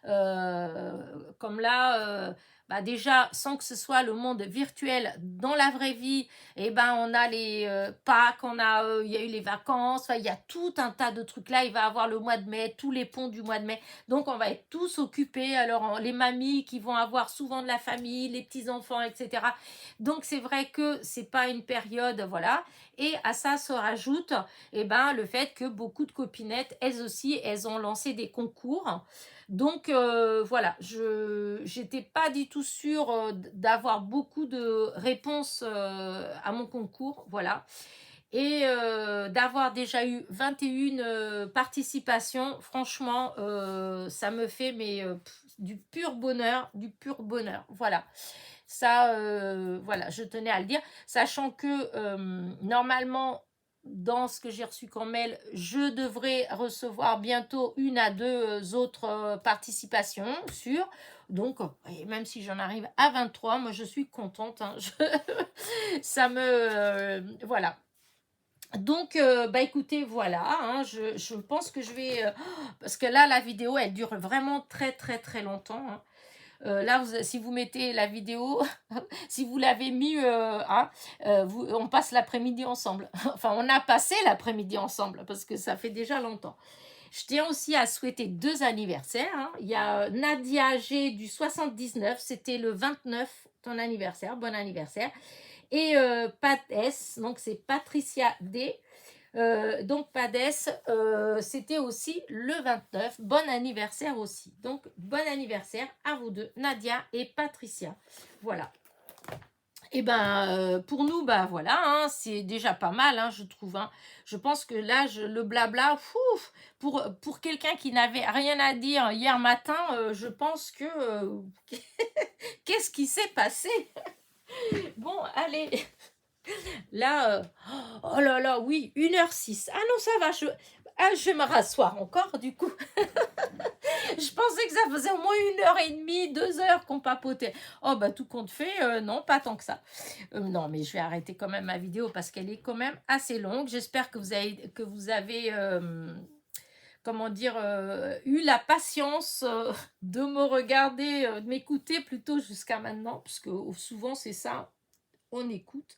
Comme là, bah déjà, sans que ce soit le monde virtuel, dans la vraie vie, et ben on a les Pâques, il y a eu les vacances, enfin, il y a tout un tas de trucs là. Il va y avoir le mois de mai, tous les ponts du mois de mai. Donc on va être tous occupés. Alors les mamies qui vont avoir souvent de la famille, les petits-enfants, etc. Donc c'est vrai que c'est pas une période, voilà. Et à ça se rajoute le fait que beaucoup de copinettes, elles aussi, elles ont lancé des concours. Donc voilà, je n'étais pas du tout sûre d'avoir beaucoup de réponses à mon concours, voilà. Et d'avoir déjà eu 21 participations, franchement, ça me fait du pur bonheur, voilà. Ça, voilà, je tenais à le dire, sachant que normalement, dans ce que j'ai reçu comme mail, je devrais recevoir bientôt 1 à 2 autres participations, sûres. Donc, et même si j'en arrive à 23, moi je suis contente, hein. Ça me... voilà. Donc, écoutez, voilà, hein, je pense que je vais... parce que là, la vidéo, elle dure vraiment très, très, très longtemps, hein. Là, si vous mettez la vidéo, si vous l'avez mis, on passe l'après-midi ensemble. Enfin, on a passé l'après-midi ensemble parce que ça fait déjà longtemps. Je tiens aussi à souhaiter 2 anniversaires, hein. Il y a Nadia G du 79, c'était le 29, ton anniversaire, bon anniversaire. Et Pat S, donc c'est Patricia D. Donc Padès, c'était aussi le 29. Bon anniversaire aussi. Donc bon anniversaire à vous deux, Nadia et Patricia. Voilà. Et pour nous, voilà, hein, c'est déjà pas mal, hein, je trouve, hein. Je pense que là, le blabla, pour quelqu'un qui n'avait rien à dire hier matin, je pense que qu'est-ce qui s'est passé? Bon, allez. Là, oh là là, oui, 1h06. Ah non, ça va, je vais me rasseoir encore, du coup. Je pensais que ça faisait au moins 1h30, 2 heures qu'on papotait. Oh, tout compte fait, non, pas tant que ça. Non, mais je vais arrêter quand même ma vidéo parce qu'elle est quand même assez longue. J'espère que vous avez comment dire, eu la patience de me regarder, de m'écouter plutôt jusqu'à maintenant, parce que souvent c'est ça, on écoute.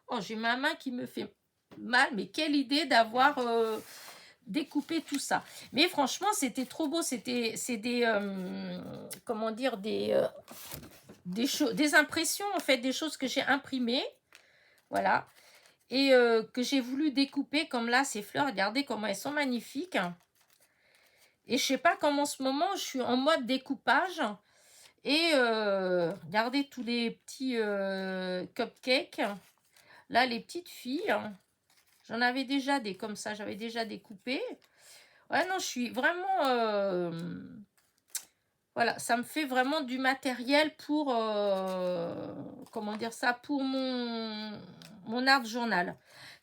Oh, j'ai ma main qui me fait mal, mais quelle idée d'avoir découpé tout ça. Mais franchement, c'était trop beau. C'est des, comment dire, des impressions, en fait, des choses que j'ai imprimées, voilà, et que j'ai voulu découper, comme là, ces fleurs, regardez comment elles sont magnifiques. Et je sais pas comment en ce moment, je suis en mode découpage. Et regardez tous les petits cupcakes. Là, les petites filles, j'en avais déjà des comme ça, j'avais déjà découpé. Ouais, non, je suis vraiment... voilà, ça me fait vraiment du matériel pour... comment dire ça? Pour mon art journal.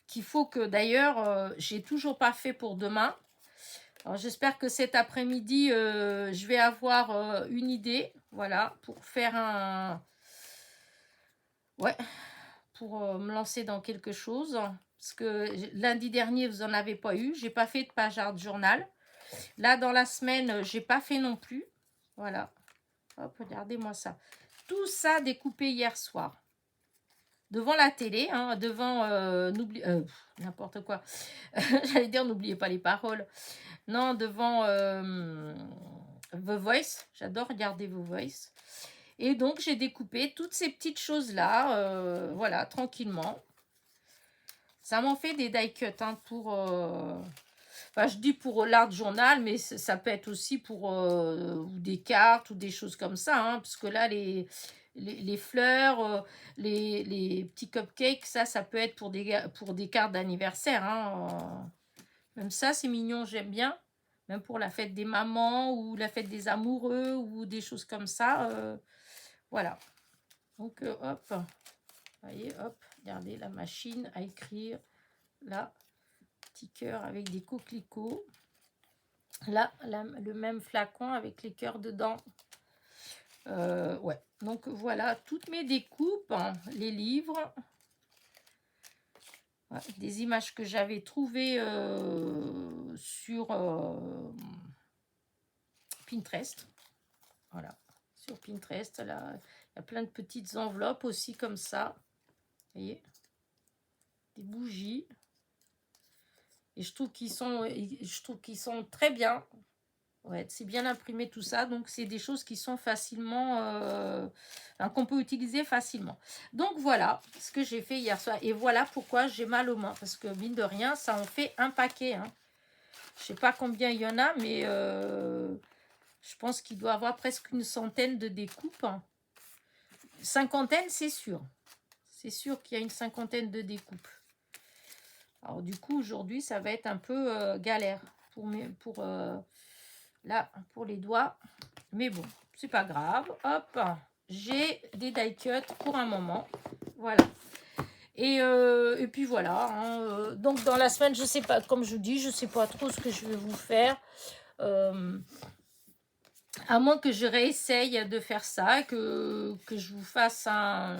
Qu'il faut que, d'ailleurs, j'ai toujours pas fait pour demain. Alors, j'espère que cet après-midi, je vais avoir une idée. Voilà, pour faire un... Ouais, pour me lancer dans quelque chose. Parce que lundi dernier, vous n'en avez pas eu. J'ai pas fait de page art journal. Là, dans la semaine, j'ai pas fait non plus. Voilà. Hop, regardez-moi ça. Tout ça découpé hier soir. Devant la télé, hein, devant... n'importe quoi. J'allais dire, n'oubliez pas les paroles. Non, devant The Voice. J'adore regarder The Voice. Et donc, j'ai découpé toutes ces petites choses-là, voilà, tranquillement. Ça m'en fait des die cuts, hein, pour... Enfin, je dis pour l'art journal, mais ça peut être aussi pour des cartes ou des choses comme ça, hein, parce que là, les fleurs, les petits cupcakes, ça peut être pour des cartes d'anniversaire, hein. Même ça, c'est mignon, j'aime bien. Même pour la fête des mamans ou la fête des amoureux ou des choses comme ça. Voilà. Donc, hop. Vous voyez, hop. Regardez la machine à écrire. Là, petit cœur avec des coquelicots. Là, le même flacon avec les cœurs dedans. Ouais. Donc, voilà toutes mes découpes. Hein, les livres. Ouais, des images que j'avais trouvées sur Pinterest. Voilà, sur Pinterest, là, il y a plein de petites enveloppes aussi comme ça. Vous voyez, des bougies. Et je trouve qu'ils sont très bien. Ouais, c'est bien imprimé tout ça, donc c'est des choses qui sont facilement, enfin, qu'on peut utiliser facilement. Donc voilà ce que j'ai fait hier soir. Et voilà pourquoi j'ai mal aux mains, parce que mine de rien, ça en fait un paquet. Hein. Je sais pas combien il y en a, mais je pense qu'il doit y avoir presque une centaine de découpes. Hein. Cinquantaine, c'est sûr. C'est sûr qu'il y a une cinquantaine de découpes. Alors du coup, aujourd'hui, ça va être un peu galère là, pour les doigts. Mais bon, c'est pas grave. Hop, j'ai des die cuts pour un moment. Voilà. Et puis voilà. Hein, donc dans la semaine, je sais pas, comme je vous dis, je sais pas trop ce que je vais vous faire. À moins que je réessaye de faire ça, que je vous fasse un...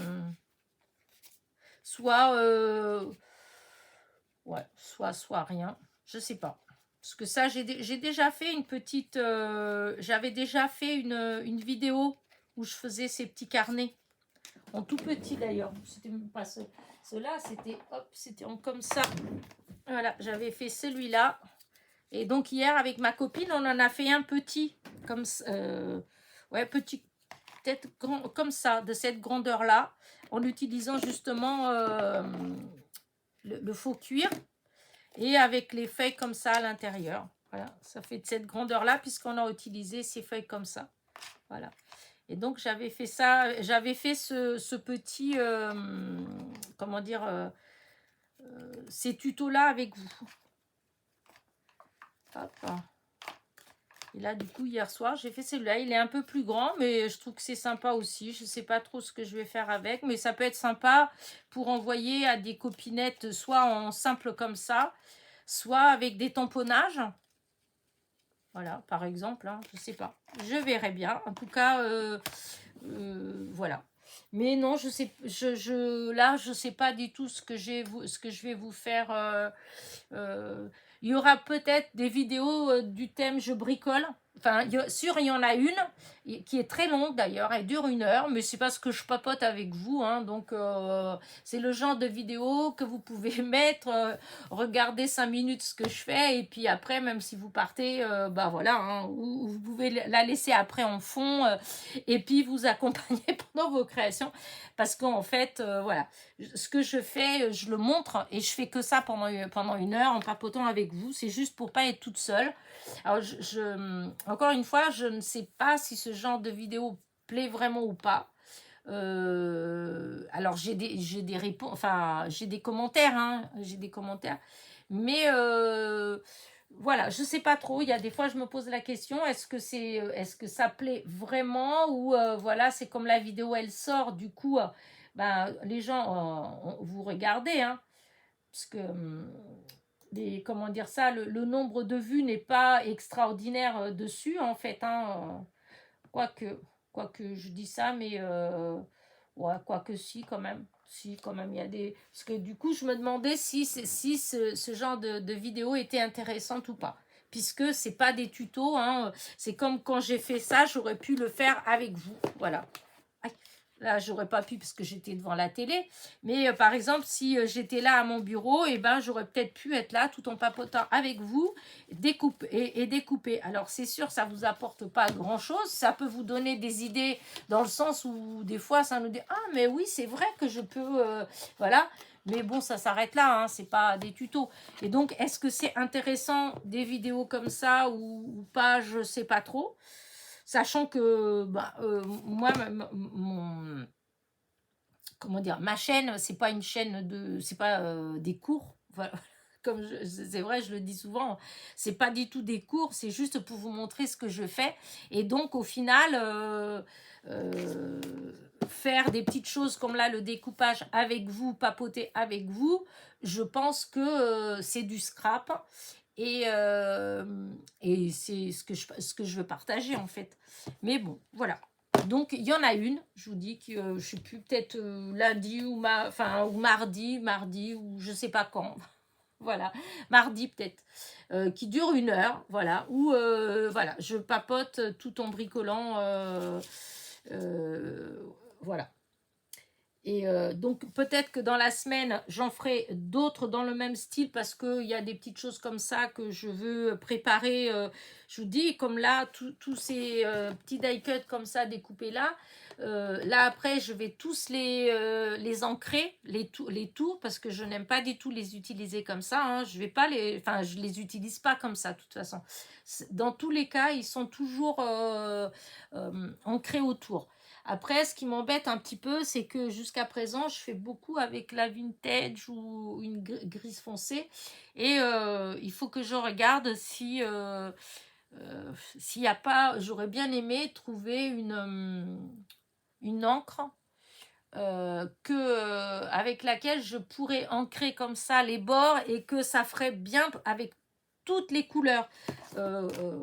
Soit... ouais, soit rien. Je sais pas. Parce que ça, j'ai déjà fait une petite... J'avais déjà fait une vidéo où je faisais ces petits carnets. En tout petit d'ailleurs. C'était même pas ceux-là, c'était comme ça. Voilà, j'avais fait celui-là. Et donc hier, avec ma copine, on en a fait un petit. Comme ouais, petit, peut-être comme ça, de cette grandeur-là. En utilisant justement le faux cuir. Et avec les feuilles comme ça à l'intérieur. Voilà, ça fait de cette grandeur-là puisqu'on a utilisé ces feuilles comme ça. Voilà. Et donc, j'avais fait ça, j'avais fait ce petit, comment dire, ces tutos-là avec vous. Hop. Et là, du coup, hier soir, j'ai fait celui-là. Il est un peu plus grand, mais je trouve que c'est sympa aussi. Je ne sais pas trop ce que je vais faire avec, mais ça peut être sympa pour envoyer à des copinettes, soit en simple comme ça, soit avec des tamponnages. Voilà, par exemple, hein, je ne sais pas. Je verrai bien. En tout cas, voilà. Mais non, je sais, là, je sais pas du tout ce que je vais vous faire. Il y aura peut-être des vidéos du thème je bricole. Enfin, sûr, il y en a une qui est très longue d'ailleurs, elle dure 1 heure, mais c'est parce que je papote avec vous, hein, donc c'est le genre de vidéo que vous pouvez mettre, regarder 5 minutes ce que je fais, et puis après, même si vous partez, bah voilà, hein, ou vous pouvez la laisser après en fond, et puis vous accompagner pendant vos créations, parce qu'en fait, voilà, ce que je fais, je le montre, et je fais que ça pendant 1 heure en papotant avec vous, c'est juste pour pas être toute seule. Alors, encore une fois, je ne sais pas si ce genre de vidéo plaît vraiment ou pas. Alors, j'ai des réponses, enfin, j'ai des commentaires, hein, j'ai des commentaires. Mais voilà, je sais pas trop. Il y a des fois, je me pose la question, est-ce que ça plaît vraiment ou voilà, c'est comme la vidéo, elle sort, du coup, ben, les gens, vous regardez, hein, parce que comment dire ça, le nombre de vues n'est pas extraordinaire dessus en fait, hein, quoique je dis ça, mais ouais, quoique si quand même il y a des, parce que du coup je me demandais si ce genre de vidéo était intéressante ou pas, puisque c'est pas des tutos, hein, c'est comme quand j'ai fait ça, j'aurais pu le faire avec vous, voilà. Là, j'aurais pas pu parce que j'étais devant la télé. Mais par exemple, si j'étais là à mon bureau, et ben, j'aurais peut-être pu être là tout en papotant avec vous, découper. Alors, c'est sûr, ça vous apporte pas grand-chose. Ça peut vous donner des idées dans le sens où des fois, ça nous dit « Ah, mais oui, c'est vrai que je peux... voilà. Mais bon, ça s'arrête là, hein, c'est pas des tutos. Et donc, est-ce que c'est intéressant des vidéos comme ça ou pas, je sais pas trop. Sachant que bah, moi, comment dire, ma chaîne, c'est pas une chaîne c'est pas des cours. Voilà. Comme c'est vrai, je le dis souvent, c'est pas du tout des cours, c'est juste pour vous montrer ce que je fais. Et donc, au final, faire des petites choses comme là, le découpage avec vous, papoter avec vous, je pense que c'est du scrap. Et c'est ce que je veux partager en fait. Mais bon, voilà. Donc il y en a une, je vous dis que je sais plus, peut-être lundi ou mardi ou je sais pas quand. Voilà, mardi peut-être, qui dure 1 heure, voilà, où voilà, je papote tout en bricolant, euh, voilà. Et donc peut-être que dans la semaine, j'en ferai d'autres dans le même style parce qu'il y a des petites choses comme ça que je veux préparer. Je vous dis, comme là, tous ces petits die cuts comme ça découpés là. Là après, je vais tous les ancrer, les tours, parce que je n'aime pas du tout les utiliser comme ça. Hein. Je vais pas enfin, je les utilise pas comme ça de toute façon. Dans tous les cas, ils sont toujours ancrés autour. Après, ce qui m'embête un petit peu, c'est que jusqu'à présent, je fais beaucoup avec la vintage ou une grise foncée. Et il faut que je regarde si s'il n'y a pas, j'aurais bien aimé trouver une encre avec laquelle je pourrais ancrer comme ça les bords et que ça ferait bien avec toutes les couleurs.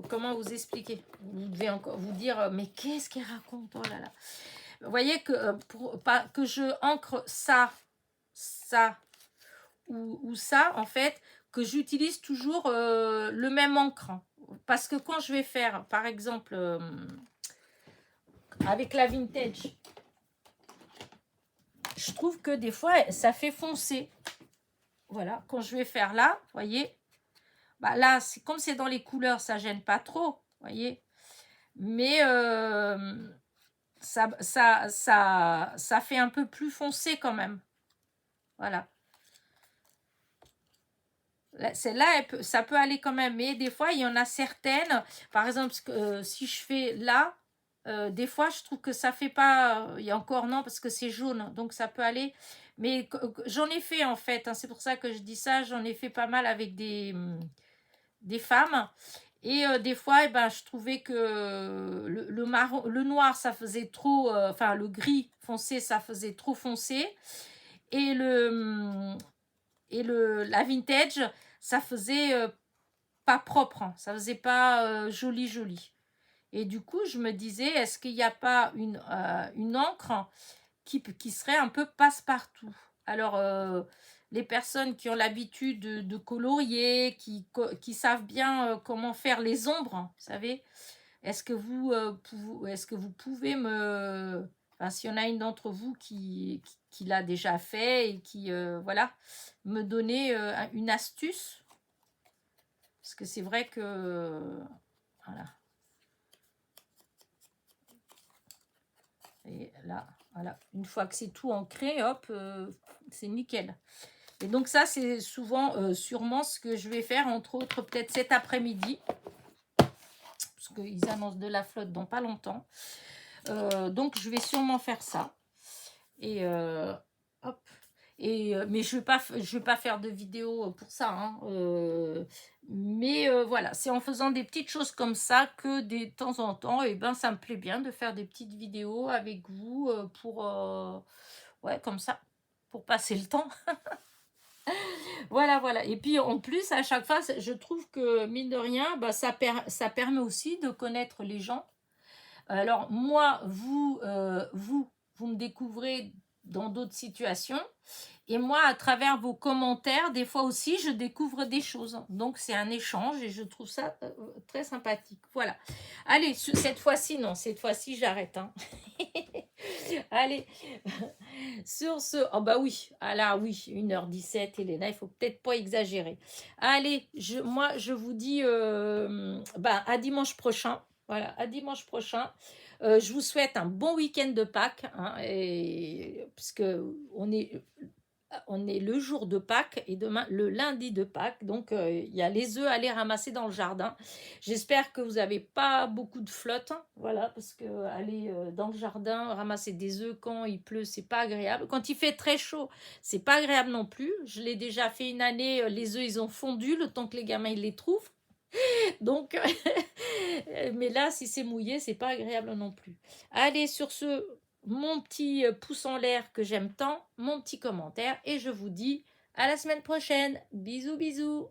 Comment vous expliquer? Vous devez encore vous dire, mais qu'est-ce qu'elle raconte? Oh là là. Vous voyez que que je ancre ça, ça ou ça, en fait, que j'utilise toujours le même encre. Parce que quand je vais faire, par exemple, avec la vintage, je trouve que des fois, ça fait foncer. Voilà, quand je vais faire là, vous voyez, bah là, comme c'est dans les couleurs, ça gêne pas trop, vous voyez. Mais ça fait un peu plus foncé quand même. Voilà. Celle-là, ça peut aller quand même. Mais des fois, il y en a certaines. Par exemple, si je fais là, des fois, je trouve que ça fait pas. Il y a encore non, parce que c'est jaune. Donc, ça peut aller. Mais j'en ai fait en fait. Hein, c'est pour ça que je dis ça. J'en ai fait pas mal avec des femmes. Et des fois, eh ben, je trouvais que le marron, le noir, ça faisait trop. Enfin, le gris foncé, ça faisait trop foncé. Et la vintage, ça faisait pas propre, hein. Ça faisait pas joli. Et du coup, je me disais, est-ce qu'il n'y a pas une encre qui serait un peu passe-partout? Alors, les personnes qui ont l'habitude de colorier, qui savent bien comment faire les ombres, hein, vous savez, est-ce que vous pouvez me... Enfin, s'il y en a une d'entre vous qui l'a déjà fait et qui, voilà, me donner une astuce? Parce que c'est vrai que... Voilà. Et là, voilà. Une fois que c'est tout ancré, hop, c'est nickel. Et donc ça, c'est souvent, sûrement ce que je vais faire, entre autres, peut-être cet après-midi. Parce qu'ils annoncent de la flotte dans pas longtemps. Donc, je vais sûrement faire ça. Et hop. Mais je vais pas faire de vidéo pour ça. Hein. Mais voilà, c'est en faisant des petites choses comme ça que de temps en temps, et ben, ça me plaît bien de faire des petites vidéos avec vous pour, ouais, comme ça, pour passer le temps. Voilà. Et puis en plus, à chaque fois, je trouve que mine de rien, bah, ça permet aussi de connaître les gens. Alors moi, vous me découvrez dans d'autres situations. Et moi, à travers vos commentaires, des fois aussi, je découvre des choses. Donc, c'est un échange et je trouve ça très sympathique. Voilà. Allez, cette fois-ci, non, cette fois-ci, j'arrête. Hein. Allez, sur ce... Oh bah oui, ah là, oui, 1h17, Elena, il faut peut-être pas exagérer. Allez, moi, je vous dis bah, à dimanche prochain. Voilà, à dimanche prochain. Je vous souhaite un bon week-end de Pâques, hein, puisque on est le jour de Pâques et demain le lundi de Pâques. Donc, il y a les œufs à aller ramasser dans le jardin. J'espère que vous n'avez pas beaucoup de flotte. Hein, voilà, parce que aller dans le jardin, ramasser des œufs quand il pleut, c'est pas agréable. Quand il fait très chaud, c'est pas agréable non plus. Je l'ai déjà fait une année, les œufs, ils ont fondu le temps que les gamins, ils les trouvent. Donc, mais là, si c'est mouillé, c'est pas agréable non plus. Allez, sur ce, mon petit pouce en l'air que j'aime tant, mon petit commentaire, et je vous dis à la semaine prochaine. Bisous, bisous.